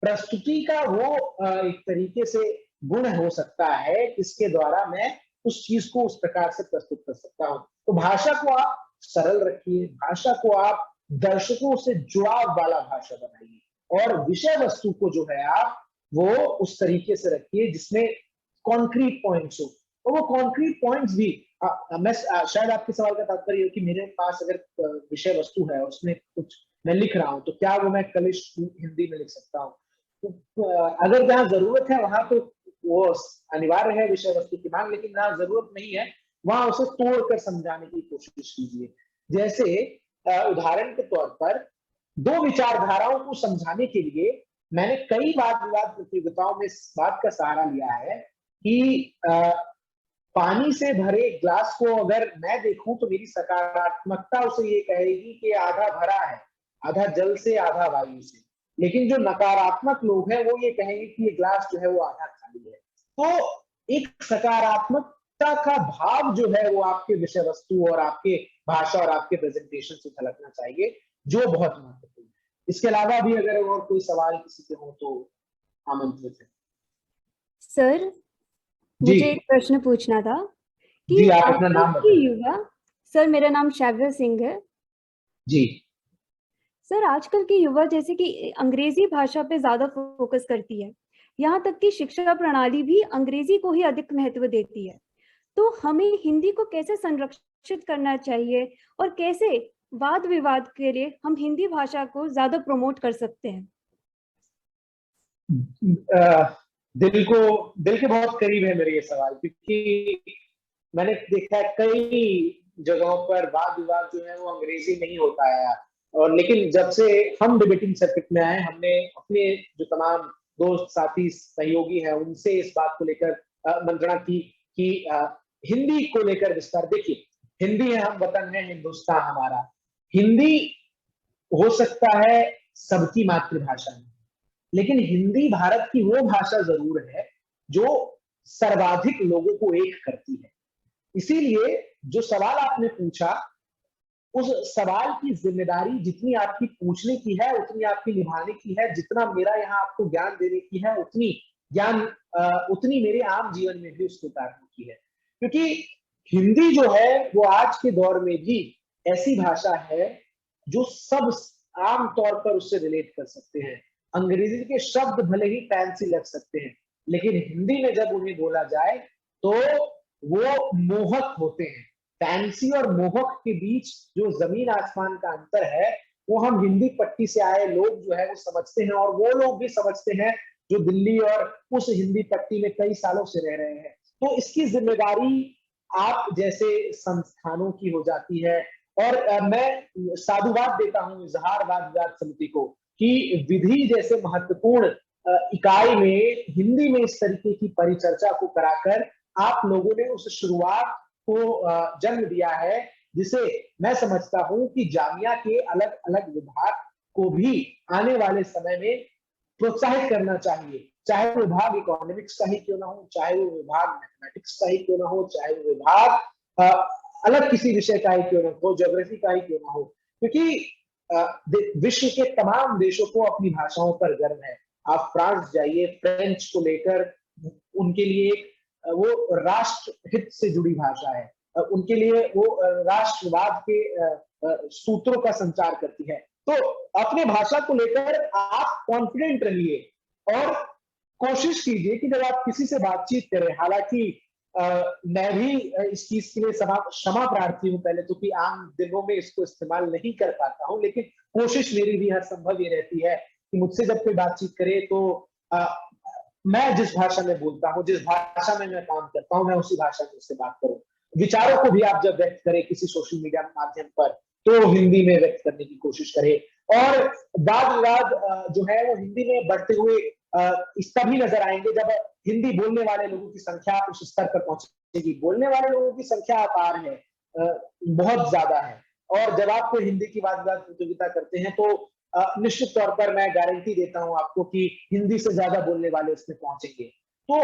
प्रस्तुति का वो एक तरीके से गुण हो सकता है जिसके द्वारा मैं उस चीज को उस प्रकार से प्रस्तुत कर सकता हूं। तो भाषा को आप सरल रखिए, भाषा को आप दर्शकों से जुड़ाव वाला भाषा बनाइए, और विषय वस्तु को जो है आप वो उस तरीके से रखिए जिसमें कॉन्क्रीट पॉइंट्स हो। और वो कॉन्क्रीट पॉइंट्स भी मैं शायद आपके सवाल का तात्पर्य कि मेरे पास अगर विषय वस्तु है उसमें कुछ मैं लिख रहा हूं तो क्या वो मैं कलिष्ठ हिंदी में लिख सकता हूँ? तो अगर जहाँ जरूरत है वहां तो वो अनिवार्य है विषय वस्तु की मांग, लेकिन जहाँ जरूरत नहीं है वहां उसे तोड़कर समझाने की कोशिश कीजिए। जैसे उदाहरण के तौर पर दो विचारधाराओं को समझाने के लिए मैंने कई वाद विवाद प्रतियोगिताओं में इस बात का सहारा लिया है कि पानी से भरे ग्लास को अगर मैं देखूं तो मेरी सकारात्मकता उसे ये कहेगी कि आधा भरा है, आधा जल से आधा वायु से, लेकिन जो नकारात्मक लोग हैं वो ये कहेंगे कि ये ग्लास जो है वो आधा खाली है। तो एक सकारात्मकता का भाव जो है वो आपके विषय वस्तु और आपके भाषा और आपके प्रेजेंटेशन से झलकना चाहिए, जो बहुत महत्वपूर्ण है। इसके अलावा भी अगर और कोई सवाल किसी के हो तो आमंत्रित है। सर, मुझे एक प्रश्न पूछना था कि जी, आप अपना नाम बताइए। युवा, सर मेरा नाम शाव्य सिंह है जी। सर, आजकल की युवा जैसे कि अंग्रेजी भाषा पे ज्यादा फोकस करती है, यहाँ तक कि शिक्षा प्रणाली भी अंग्रेजी को ही अधिक महत्व देती है। तो हमें हिंदी को कैसे संरक्षित करना चाहिए और कैसे वाद विवाद के लिए हम हिंदी भाषा को ज्यादा प्रमोट कर सकते हैं? दिल के बहुत करीब है मेरे ये सवाल, क्योंकि मैंने देखा है कई जगहों पर वाद विवाद जो है वो अंग्रेजी में ही होता है, और लेकिन जब से हम डिबेटिंग सर्किट में आए हमने अपने जो तमाम दोस्त साथी सहयोगी हैं उनसे इस बात को लेकर मंत्रणा की कि हिंदी को लेकर विस्तार। देखिए, हिंदी है, हम वतन है हिंदुस्तान हमारा। हिंदी हो सकता है सबकी मातृभाषा नहीं, लेकिन हिंदी भारत की वो भाषा जरूर है जो सर्वाधिक लोगों को एक करती है। इसीलिए जो सवाल आपने पूछा, उस सवाल की जिम्मेदारी जितनी आपकी पूछने की है उतनी आपकी निभाने की है, जितना मेरा यहाँ आपको ज्ञान देने की है उतनी मेरे आम जीवन में भी उसको उतारने की है। क्योंकि हिंदी जो है वो आज के दौर में भी ऐसी भाषा है जो सब आम तौर पर उससे रिलेट कर सकते हैं। अंग्रेजी के शब्द भले ही फैंसी लग सकते हैं, लेकिन हिंदी में जब उन्हें बोला जाए तो वो मोहक होते हैं। फैंसी और मोहक के बीच जो जमीन आसमान का अंतर है वो हम हिंदी पट्टी से आए लोग जो है वो समझते हैं, और वो लोग भी समझते हैं जो दिल्ली और उस हिंदी पट्टी में कई सालों से रह रहे हैं। तो इसकी जिम्मेदारी आप जैसे संस्थानों की हो जाती है। और मैं साधुवाद देता हूं इजहार वाद विवाद समिति को कि विधि जैसे महत्वपूर्ण इकाई में हिंदी में इस तरीके की परिचर्चा को कराकर आप लोगों ने उस शुरुआत को जन्म दिया है, जिसे मैं समझता हूं कि जामिया के अलग अलग विभाग को भी आने वाले समय में प्रोत्साहित करना चाहिए। चाहे वो विभाग इकोनॉमिक्स का ही क्यों ना हो, चाहे वो विभाग मैथमेटिक्स का ही क्यों ना हो, चाहे वो विभाग अलग किसी विषय का ही क्यों ना हो, ज्योग्राफी का ही क्यों ना हो, क्योंकि विश्व के तमाम देशों को अपनी भाषाओं पर गर्व है। आप फ्रांस जाइए, फ्रेंच को लेकर उनके लिए वो राष्ट्र हित से जुड़ी भाषा है, उनके लिए वो राष्ट्रवाद के सूत्रों का संचार करती है। तो अपने भाषा को लेकर आप कॉन्फिडेंट रहिए और कोशिश कीजिए कि जब आप किसी से बातचीत करें, हालांकि मैं भी इस चीज के लिए क्षमा प्रार्थी हूं पहले तो कि आम दिनों में इसको इस्तेमाल नहीं कर पाता हूं, लेकिन कोशिश मेरी भी हर संभव ये रहती है कि मुझसे जब कोई बातचीत करे तो मैं जिस भाषा में बोलता हूं, जिस भाषा में मैं काम करता हूं, मैं उसी भाषा में उससे बात करूं। विचारों को भी आप जब व्यक्त करें किसी सोशल मीडिया माध्यम पर तो हिंदी में व्यक्त करने की कोशिश करें। और वाद विवाद जो है वो हिंदी में बढ़ते हुए इस तभी नजर आएंगे जब हिंदी बोलने वाले लोगों की संख्या उस स्तर पर पहुंचेगी। बोलने वाले लोगों की संख्या अपार है, बहुत ज्यादा है, और जब आप कोई हिंदी की वाद विवाद प्रतियोगिता करते हैं तो निश्चित तौर पर मैं गारंटी देता हूं आपको कि हिंदी से ज्यादा बोलने वाले उसमें पहुंचेंगे। तो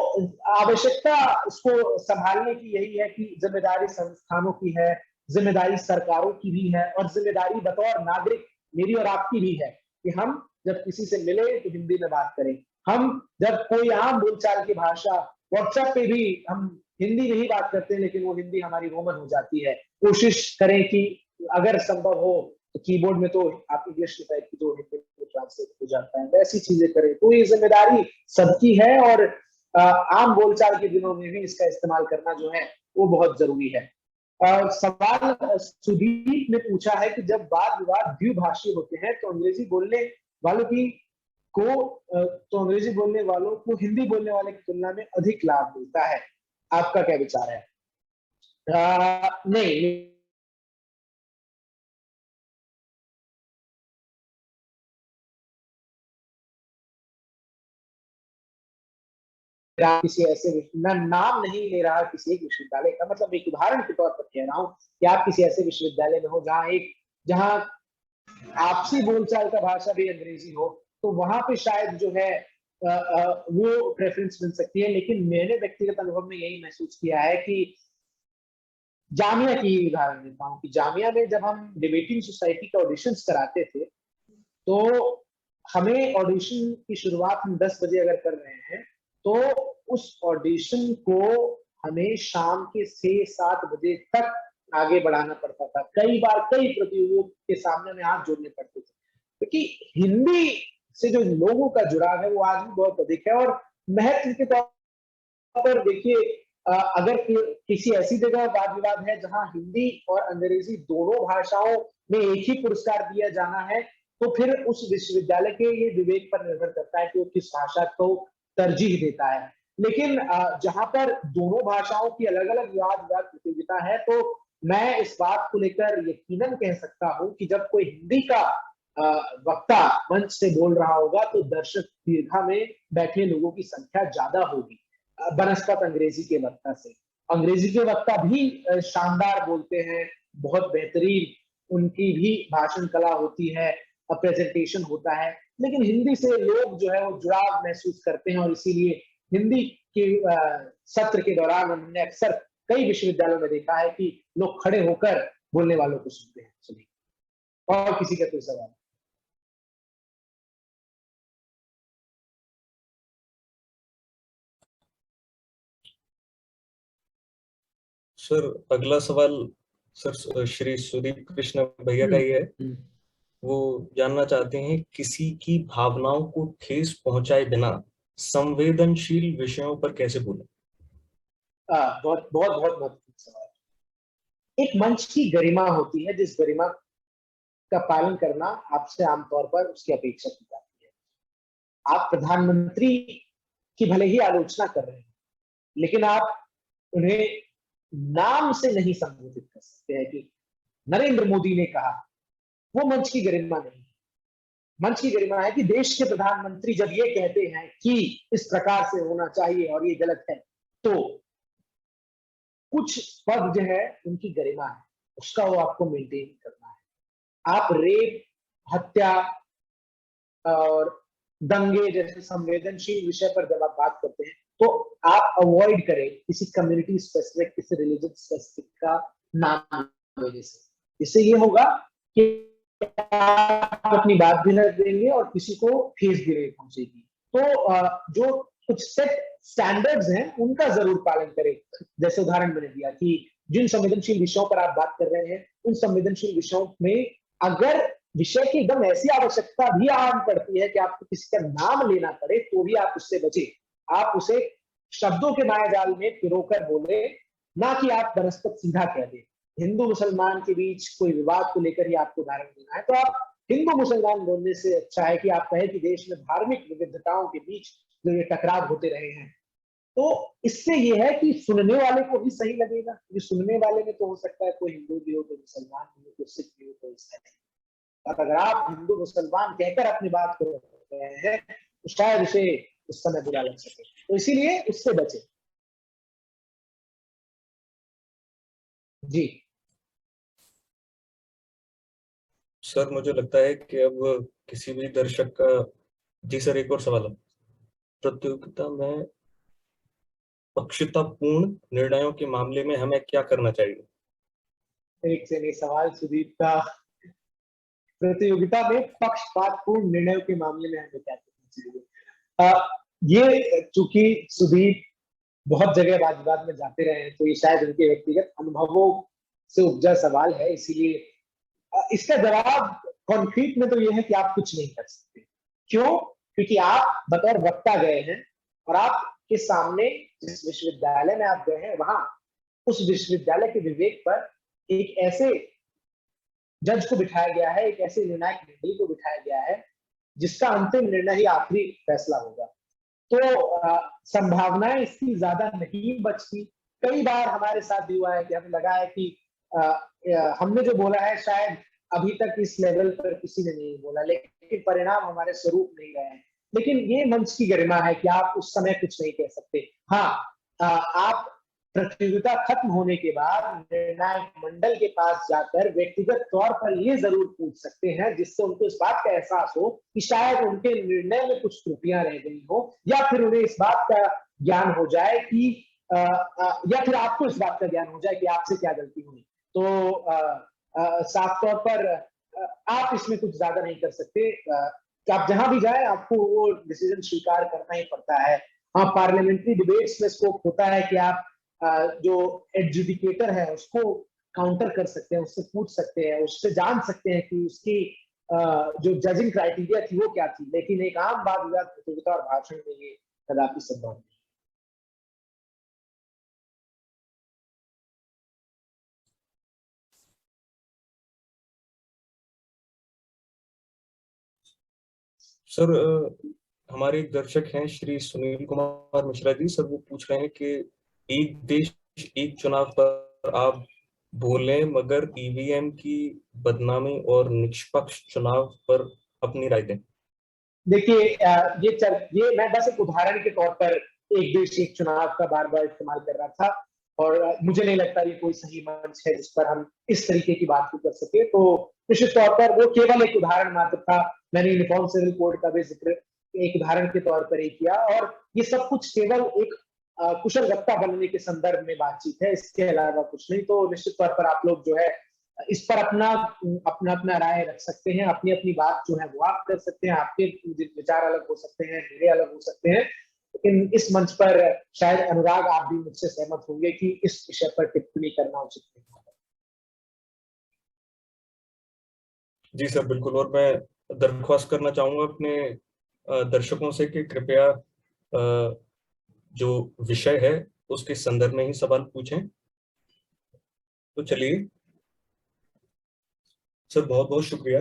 आवश्यकता इसको संभालने की यही है कि जिम्मेदारी संस्थानों की है, जिम्मेदारी सरकारों की भी है, और जिम्मेदारी बतौर नागरिक मेरी और आपकी भी है कि हम जब किसी से मिले तो हिंदी में बात करें। हम जब कोई आम बोलचाल की भाषा, व्हाट्सएप पे भी हम हिंदी में ही बात करते हैं, लेकिन वो हिंदी हमारी रोमन हो जाती है। कोशिश करें कि अगर संभव हो तो कीबोर्ड में तो आप इंग्लिश में टाइप की जो हिंदी में ट्रांसलेट हो जाता है, वैसी चीजें करें। तो ये जिम्मेदारी सबकी है, और आम बोलचाल के दिनों में भी इसका इस्तेमाल करना जो है वो बहुत जरूरी है। सवाल सुदीप ने पूछा है कि जब वाद विवाद द्विभाषी होते हैं तो अंग्रेजी बोलने वालों को हिंदी बोलने वाले की तुलना में अधिक लाभ मिलता है। आपका क्या विचार है? नहीं, किसी ऐसे, मैं नाम नहीं ले रहा किसी एक विश्वविद्यालय का, मतलब एक उदाहरण के तौर पर कह रहा हूं कि आप किसी ऐसे विश्वविद्यालय में हो जहां आपसी बोलचाल का भाषा भी अंग्रेजी हो, तो वहां पे शायद जो है वो प्रेफरेंस मिल सकती है। लेकिन मैंने व्यक्तिगत अनुभव में यही महसूस किया है कि जामिया की उदाहरण देता हूँ कि जामिया में जब हम डिबेटिंग सोसाइटी के ऑडिशंस कराते थे तो हमें ऑडिशन की शुरुआत हम 10 बजे अगर कर रहे हैं तो उस ऑडिशन को हमें शाम के 6-7 बजे तक आगे बढ़ाना पड़ता था। कई बार कई प्रतियोगियों के सामने में हाथ जोड़ने पड़ते थे, क्योंकि हिंदी से जो लोगों का जुड़ाव है वो आज भी बहुत अधिक है। और महत्व के तौर पर देखिए, अगर किसी ऐसी जगह वाद विवाद है जहां हिंदी और अंग्रेजी दोनों भाषाओं में एक ही पुरस्कार दिया जाना है, तो फिर उस विश्वविद्यालय के ये विवेक पर निर्भर करता है कि वो किस भाषा को तरजीह देता है। लेकिन जहां पर दोनों भाषाओं की अलग अलग वाद विवाद प्रतियोगिता है, तो मैं इस बात को लेकर यकीनन कह सकता हूं कि जब कोई हिंदी का वक्ता मंच से बोल रहा होगा तो दर्शक दीर्घा में बैठे लोगों की संख्या ज्यादा होगी बनस्पत अंग्रेजी के वक्ता से। अंग्रेजी के वक्ता भी शानदार बोलते हैं, बहुत बेहतरीन उनकी भी भाषण कला होती है, प्रेजेंटेशन होता है, लेकिन हिंदी से लोग जो है वो जुड़ाव महसूस करते हैं और इसीलिए हिंदी के सत्र के दौरान हमने अक्सर कई विश्वविद्यालयों में देखा है कि लोग खड़े होकर बोलने वालों को सुनते हैं। चलिए, और किसी का कोई सवाल? सर अगला सवाल सर श्री सुदीप कृष्ण भैया का ही है। वो जानना चाहते हैं, किसी की भावनाओं को ठेस पहुंचाए बिना संवेदनशील विषयों पर कैसे बोलें? बहुत बहुत बहुत महत्वपूर्ण सवाल। एक मंच की गरिमा होती है, जिस गरिमा का पालन करना आपसे आमतौर पर उसकी अपेक्षा की जाती है। आप प्रधानमंत्री की भले ही आलोचना कर रहे हैं, लेकिन आप उन्हें नाम से नहीं संबोधित कर सकते हैं कि नरेंद्र मोदी ने कहा। वो मंच की गरिमा नहीं है। मंच की गरिमा है कि देश के प्रधानमंत्री जब ये कहते हैं कि इस प्रकार से होना चाहिए और ये गलत है, तो कुछ पद जो है उनकी गरिमा है, उसका वो आपको मेंटेन करना है। आप रेप, हत्या और दंगे जैसे संवेदनशील विषय पर जब आप बात करते हैं तो आप अवॉइड करें किसी कम्युनिटी स्पेसिफिक, किसी रिलीजन स्पेसिफिक का नाम लेने से। इससे ये होगा कि आप अपनी बात भी रख देंगे और किसी को ठेस भी नहीं पहुंचेगी। तो जो कुछ सेट स्टैंडर्ड्स हैं उनका जरूर पालन करें। जैसे उदाहरण मैंने दिया कि जिन संवेदनशील विषयों पर आप बात कर रहे हैं, उन संवेदनशील विषयों में अगर विषय की एकदम ऐसी आवश्यकता भी आम पड़ती है कि आपको किसी का नाम लेना पड़े, तो भी आप उससे बचे। आप उसे शब्दों के मायाजाल में पिरोकर बोले, ना कि आप बनस्पत सीधा कह दें। हिंदू मुसलमान के बीच कोई विवाद को लेकर ही आपको उदाहरण देना है, तो आप हिंदू मुसलमान बोलने से अच्छा है कि आप कहें कि देश में धार्मिक विविधताओं के बीच जो ये टकराव होते रहे हैं। तो इससे ये है कि सुनने वाले को भी सही लगेगा, क्योंकि सुनने वाले में तो हो सकता है कोई हिंदू भी हो, कोई मुसलमान भी हो, कोई सिख भी हो, कोई ईसाई। और अगर आप हिंदू मुसलमान कहकर अपनी बात कर रहे हैं तो शायद उसे उस समय बुरा लग सके, तो इसीलिए उससे बचे। जी सर मुझे लगता है कि अब किसी भी दर्शक का, जी सर एक और सवाल है। प्रतियोगिता में पक्षपातपूर्ण निर्णयों के मामले में हमें क्या करना चाहिए? एक से नहीं सवाल सुदीप का। प्रतियोगिता में पक्षपातपूर्ण निर्णयों के मामले में हमें क्या करना चाहिए? ये चूंकि सुदीप बहुत जगह वाद विवाद में जाते रहे हैं, तो ये शायद उनके व्यक्तिगत अनुभवों से उपजा सवाल है, इसीलिए इसका जवाब कॉन्क्रीट में तो ये है कि आप कुछ नहीं कर सकते। क्यों? क्योंकि आप बतौर वक्ता गए हैं और आपके सामने जिस विश्वविद्यालय में आप गए हैं, वहां उस विश्वविद्यालय के विवेक पर एक ऐसे जज को बिठाया गया है, एक ऐसे निर्णायक मंडली को बिठाया गया है जिसका अंतिम निर्णय ही आखिरी फैसला होगा। तो संभावनाएं इसकी ज्यादा नहीं बचती। कई बार हमारे साथ भी हुआ है कि हमें लगा है कि हमने जो बोला है शायद अभी तक इस लेवल पर किसी ने नहीं बोला, लेकिन परिणाम हमारे स्वरूप नहीं रहे हैं। लेकिन ये मंच की गरिमा है कि आप उस समय कुछ नहीं कह सकते। हाँ, आप प्रतियोगिता खत्म होने के बाद निर्णायक मंडल के पास जाकर व्यक्तिगत तौर पर ये जरूर पूछ सकते हैं, जिससे उनको इस बात का एहसास हो कि शायद उनके निर्णय में कुछ त्रुटियां रह गई हो, या फिर उन्हें इस बात का ज्ञान हो जाए कि या फिर आपको इस बात का ज्ञान हो जाए कि आपसे क्या गलती हुई। तो साफ तौर पर आप इसमें कुछ ज्यादा नहीं कर सकते। कि आप जहां भी जाए आपको वो डिसीजन स्वीकार करना ही पड़ता है। हाँ, पार्लियामेंट्री डिबेट्स में स्कोप होता है कि आप जो एडजुडिकेटर है उसको काउंटर कर सकते हैं, उससे पूछ सकते हैं, उससे जान सकते हैं कि उसकी जो जजिंग क्राइटेरिया थी वो क्या थी। लेकिन एक आम वाद विवाद प्रतियोगिता और भाषण में ये कदापि संभव नहीं। सर हमारे एक दर्शक हैं श्री सुनील कुमार मिश्रा जी। सर वो पूछ रहे हैं कि एक देश एक चुनाव पर आप बोलें, मगर ईवीएम की बदनामी और निष्पक्ष चुनाव पर अपनी राय दें। देखिए, ये मैं बस एक उदाहरण के तौर पर एक देश एक चुनाव का बार बार इस्तेमाल कर रहा था। और मुझे नहीं लगता ये कोई सही मंच है जिस पर हम इस तरीके की बात कर सके। तो निश्चित तौर पर वो केवल एक उदाहरण मात्र था। मैंने यूनिफॉर्म सिविल कोड का भी जिक्र एक उदाहरण के तौर पर ही किया, और ये सब कुछ केवल एक कुशल वक्ता बनने के संदर्भ में बातचीत है, इसके अलावा कुछ नहीं। तो निश्चित तौर पर आप लोग जो है इस पर अपना अपना अपना राय रख सकते हैं, अपनी अपनी बात जो है वो आप कर सकते हैं। आपके विचार अलग हो सकते हैं, मेरे अलग हो सकते हैं, लेकिन इस मंच पर शायद अनुराग आप भी मुझसे सहमत होंगे कि इस विषय पर टिप्पणी करना उचित नहीं है। जी सर, बिल्कुल। और मैं दरख्वास्त करना चाहूंगा अपने दर्शकों से कि कृपया जो विषय है उसके संदर्भ में ही सवाल पूछें। तो चलिए सर, बहुत बहुत शुक्रिया।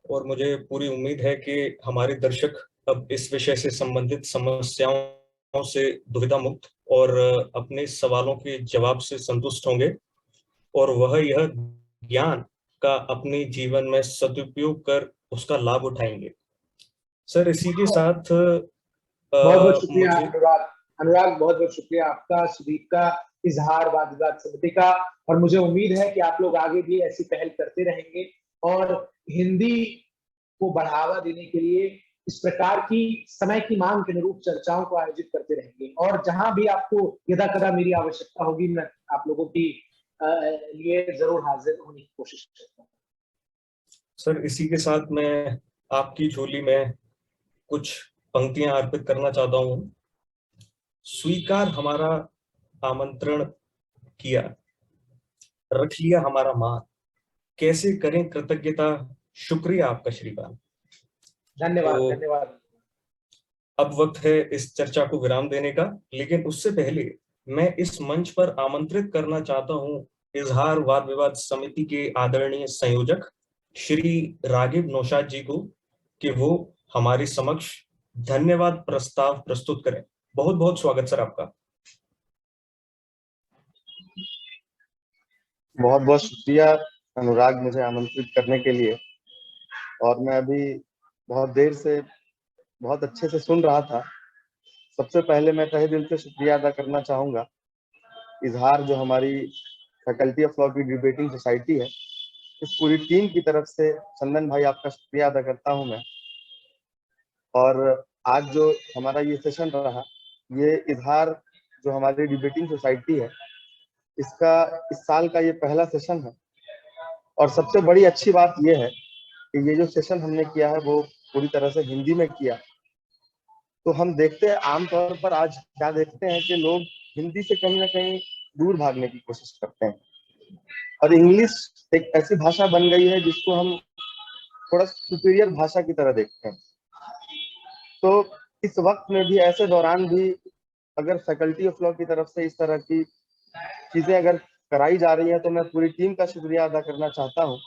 और मुझे पूरी उम्मीद है कि हमारे दर्शक अब इस विषय से संबंधित समस्याओं से दुविधा मुक्त और अपने सवालों के जवाब से संतुष्ट होंगे, और वह यह ज्ञान का अपने जीवन में सदुपयोग कर उसका लाभ उठाएंगे। सर, इसी के साथ बहुत बहुत शुक्रिया मुझे अनुराग। अनुराग, बहुत बहुत शुक्रिया आपका, सुदीप का, इजहार वाद विवाद समिति का। और मुझे उम्मीद है कि आप लोग आगे भी ऐसी पहल करते रहेंगे और हिंदी को बढ़ावा देने के लिए इस प्रकार की समय की मांग के अनुरूप चर्चाओं को आयोजित करते रहेंगे। और जहां भी आपको यदा कदा मेरी आवश्यकता होगी, मैं आप लोगों की लिए जरूर हाजिर होने की कोशिश करता हूँ। सर, इसी के साथ मैं आपकी झोली में कुछ पंक्तियां अर्पित करना चाहता हूँ। स्वीकार हमारा आमंत्रण किया, रख लिया हमारा मान, कैसे करें कृतज्ञता, शुक्रिया आपका श्रीमान। धन्यवाद तो धन्यवाद। अब वक्त है इस चर्चा को विराम देने का, लेकिन उससे पहले मैं इस मंच पर आमंत्रित करना चाहता हूं इजहार वाद विवाद समिति के आदरणीय संयोजक श्री रागिब नौशाद जी को, कि वो हमारे समक्ष धन्यवाद प्रस्ताव प्रस्तुत करें। बहुत बहुत स्वागत सर आपका। बहुत बहुत शुक्रिया अनुराग, मुझे आमंत्रित करने के लिए। और मैं अभी बहुत देर से बहुत अच्छे से सुन रहा था। सबसे पहले मैं तहे दिल से शुक्रिया अदा करना चाहूँगा इजहार, जो हमारी फैकल्टी ऑफ लॉ की डिबेटिंग सोसाइटी है, इस पूरी टीम की तरफ से चंदन भाई आपका शुक्रिया अदा करता हूँ मैं। और आज जो हमारा ये सेशन रहा, ये इजहार जो हमारी डिबेटिंग सोसाइटी है, इसका इस साल का ये पहला सेशन है। और सबसे बड़ी अच्छी बात ये है कि ये जो सेशन हमने किया है वो पूरी तरह से हिंदी में किया। तो हम देखते हैं आमतौर पर आज क्या देखते हैं कि लोग हिंदी से कहीं ना कहीं दूर भागने की कोशिश करते हैं, और इंग्लिश एक ऐसी भाषा बन गई है जिसको हम थोड़ा सुपीरियर भाषा की तरह देखते हैं। तो इस वक्त में भी, ऐसे दौरान भी, अगर फैकल्टी ऑफ लॉ की तरफ से इस तरह की चीजें अगर कराई जा रही है, तो मैं पूरी टीम का शुक्रिया अदा करना चाहता हूँ।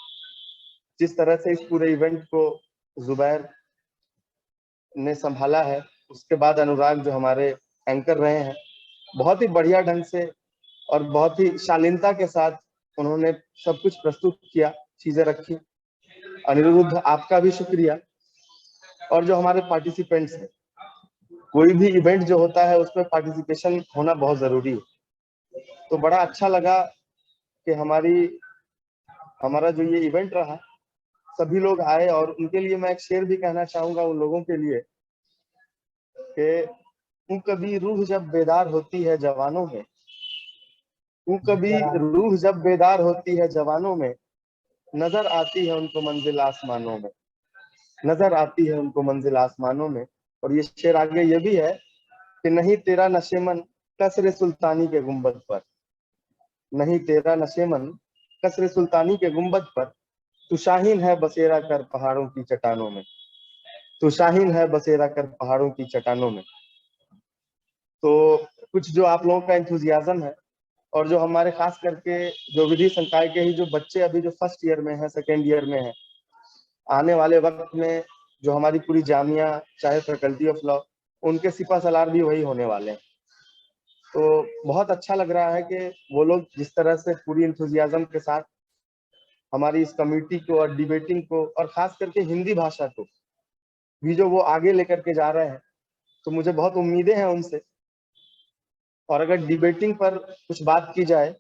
जिस तरह से इस पूरे इवेंट को जुबैर ने संभाला है, उसके बाद अनुराग जो हमारे एंकर रहे हैं, बहुत ही बढ़िया ढंग से और बहुत ही शालीनता के साथ उन्होंने सब कुछ प्रस्तुत किया, चीजें रखी। अनिरुद्ध, आपका भी शुक्रिया। और जो हमारे पार्टिसिपेंट्स हैं, कोई भी इवेंट जो होता है उसमें पार्टिसिपेशन होना बहुत जरूरी है। तो बड़ा अच्छा लगा कि हमारा जो ये इवेंट रहा, सभी लोग आए। और उनके लिए मैं एक शेर भी कहना चाहूंगा उन लोगों के लिए कि कभी रूह जब बेदार होती है जवानों में, कभी रूह जब बेदार होती है जवानों में, नजर आती है उनको मंजिल आसमानों में, नजर आती है उनको मंजिल आसमानों में। और ये शेर आगे ये भी है कि नहीं तेरा नशेमन कसरे सुल्तानी के गुंबद पर, नहीं तेरा नशेमन कसरे सुल्तानी के गुंबद पर, तू शाहीन है बसेरा कर पहाड़ों की चट्टानों में, तू शाहीन है बसेरा कर पहाड़ों की चट्टानों में। तो कुछ जो आप लोगों का एंथुजियाज्म है, और जो हमारे खास करके जो विधि संकाय के ही जो बच्चे अभी जो फर्स्ट ईयर में है, सेकेंड ईयर में है, आने वाले वक्त में जो हमारी पूरी जामिया, चाहे फैकल्टी ऑफ लॉ, उनके सिपा सलार भी वही होने वाले हैं। तो बहुत अच्छा लग रहा है कि वो लोग जिस तरह से पूरी इंथुजियाज्म के साथ हमारी इस कम्युनिटी को और डिबेटिंग को और खास करके हिंदी भाषा को भी जो वो आगे लेकर के जा रहे हैं। तो मुझे बहुत उम्मीदें हैं उनसे और अगर डिबेटिंग पर कुछ बात की जाए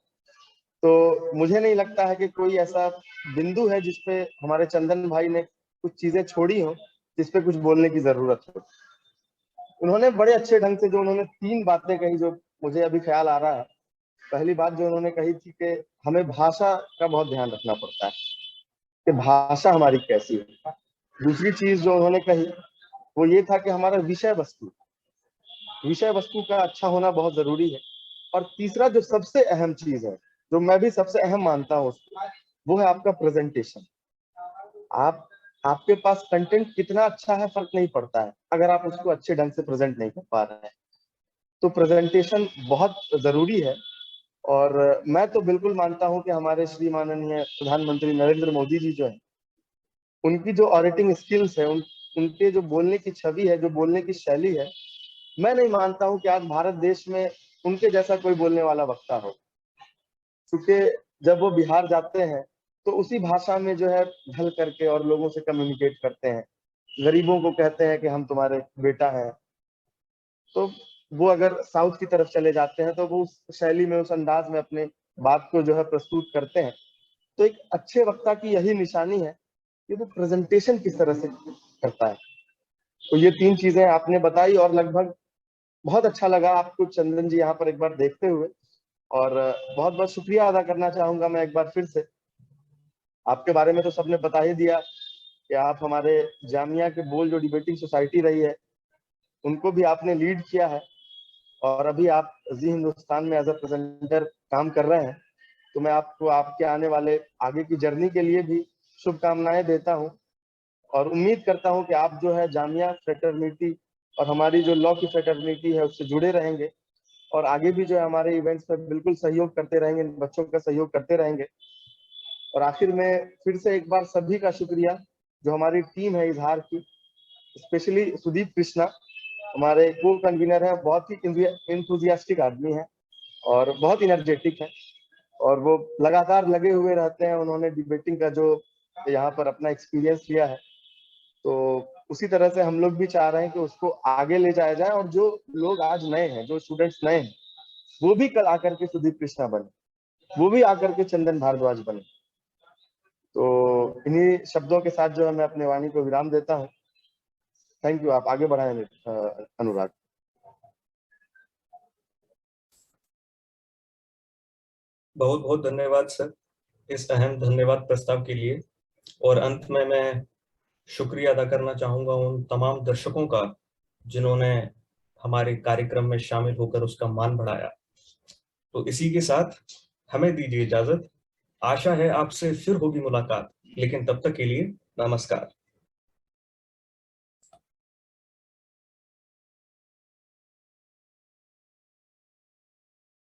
तो मुझे नहीं लगता है कि कोई ऐसा बिंदु है जिसपे हमारे चंदन भाई ने कुछ चीजें छोड़ी हो जिसपे कुछ बोलने की जरूरत हो। उन्होंने बड़े अच्छे ढंग से जो उन्होंने 3 बातें कही जो मुझे अभी ख्याल आ रहा है। पहली बात जो उन्होंने कही थी कि हमें भाषा का बहुत ध्यान रखना पड़ता है कि भाषा हमारी कैसी है। दूसरी चीज जो उन्होंने कही वो ये था कि हमारा विषय वस्तु का अच्छा होना बहुत जरूरी है। और तीसरा जो सबसे अहम चीज है, जो मैं भी सबसे अहम मानता हूँ उसको, वो है आपका प्रेजेंटेशन। आपके पास कंटेंट कितना अच्छा है फर्क नहीं पड़ता है, अगर आप उसको अच्छे ढंग से प्रेजेंट नहीं कर पा रहे हैं। तो प्रेजेंटेशन बहुत जरूरी है। और मैं तो बिल्कुल मानता हूं कि हमारे श्री माननीय प्रधानमंत्री नरेंद्र मोदी जी जो है, उनकी जो ऑडिटिंग स्किल्स है, उनके जो बोलने की छवि है, जो बोलने की शैली है, मैं नहीं मानता हूं कि आज भारत देश में उनके जैसा कोई बोलने वाला वक्ता हो। क्योंकि जब वो बिहार जाते हैं तो उसी भाषा में जो है ढल करके और लोगों से कम्युनिकेट करते हैं, गरीबों को कहते हैं कि हम तुम्हारे बेटा हैं। तो वो अगर साउथ की तरफ चले जाते हैं तो वो उस शैली में, उस अंदाज में अपने बात को जो है प्रस्तुत करते हैं। तो एक अच्छे वक्ता की यही निशानी है कि वो प्रेजेंटेशन किस तरह से करता है। तो ये 3 चीजें आपने बताई और लगभग बहुत अच्छा लगा आपको चंदन जी यहाँ पर एक बार देखते हुए। और बहुत बहुत शुक्रिया अदा करना चाहूंगा मैं एक बार फिर से। आपके बारे में तो सबने बता ही दिया कि आप हमारे जामिया के बोल जो डिबेटिंग सोसाइटी रही है उनको भी आपने लीड किया है, और अभी आप जी हिंदुस्तान में एज अ प्रेजेंटर काम कर रहे हैं। तो मैं आपको आपके आने वाले आगे की जर्नी के लिए भी शुभकामनाएं देता हूं, और उम्मीद करता हूं कि आप जो है जामिया फ्रेटर्निटी और हमारी जो लॉ की फ्रेटर्निटी है उससे जुड़े रहेंगे, और आगे भी जो है हमारे इवेंट्स में बिल्कुल सहयोग करते रहेंगे, बच्चों का सहयोग करते रहेंगे। और आखिर में फिर से एक बार सभी का शुक्रिया, जो हमारी टीम है इजहार की, स्पेशली सुदीप कृष्णा हमारे को कन्वीनर है, बहुत ही इंथुजियास्टिक आदमी है और बहुत इनर्जेटिक है, और वो लगातार लगे हुए रहते हैं। उन्होंने डिबेटिंग का जो यहाँ पर अपना एक्सपीरियंस लिया है, तो उसी तरह से हम लोग भी चाह रहे हैं कि उसको आगे ले जाया जाए, और जो लोग आज नए हैं, जो स्टूडेंट्स नए हैं, वो भी कल आकर के सुदीप कृष्णा बने, वो भी आकर के चंदन भारद्वाज बने। तो इन्हीं शब्दों के साथ जो है मैं अपने वाणी को विराम देता हूँ। Thank you. आप आगे बढ़ाएं अनुराग। बहुत बहुत धन्यवाद सर इस अहम धन्यवाद प्रस्ताव के लिए। और अंत में मैं शुक्रिया अदा करना चाहूंगा उन तमाम दर्शकों का जिन्होंने हमारे कार्यक्रम में शामिल होकर उसका मान बढ़ाया। तो इसी के साथ हमें दीजिए इजाजत। आशा है आपसे फिर होगी मुलाकात, लेकिन तब तक के लिए नमस्कार।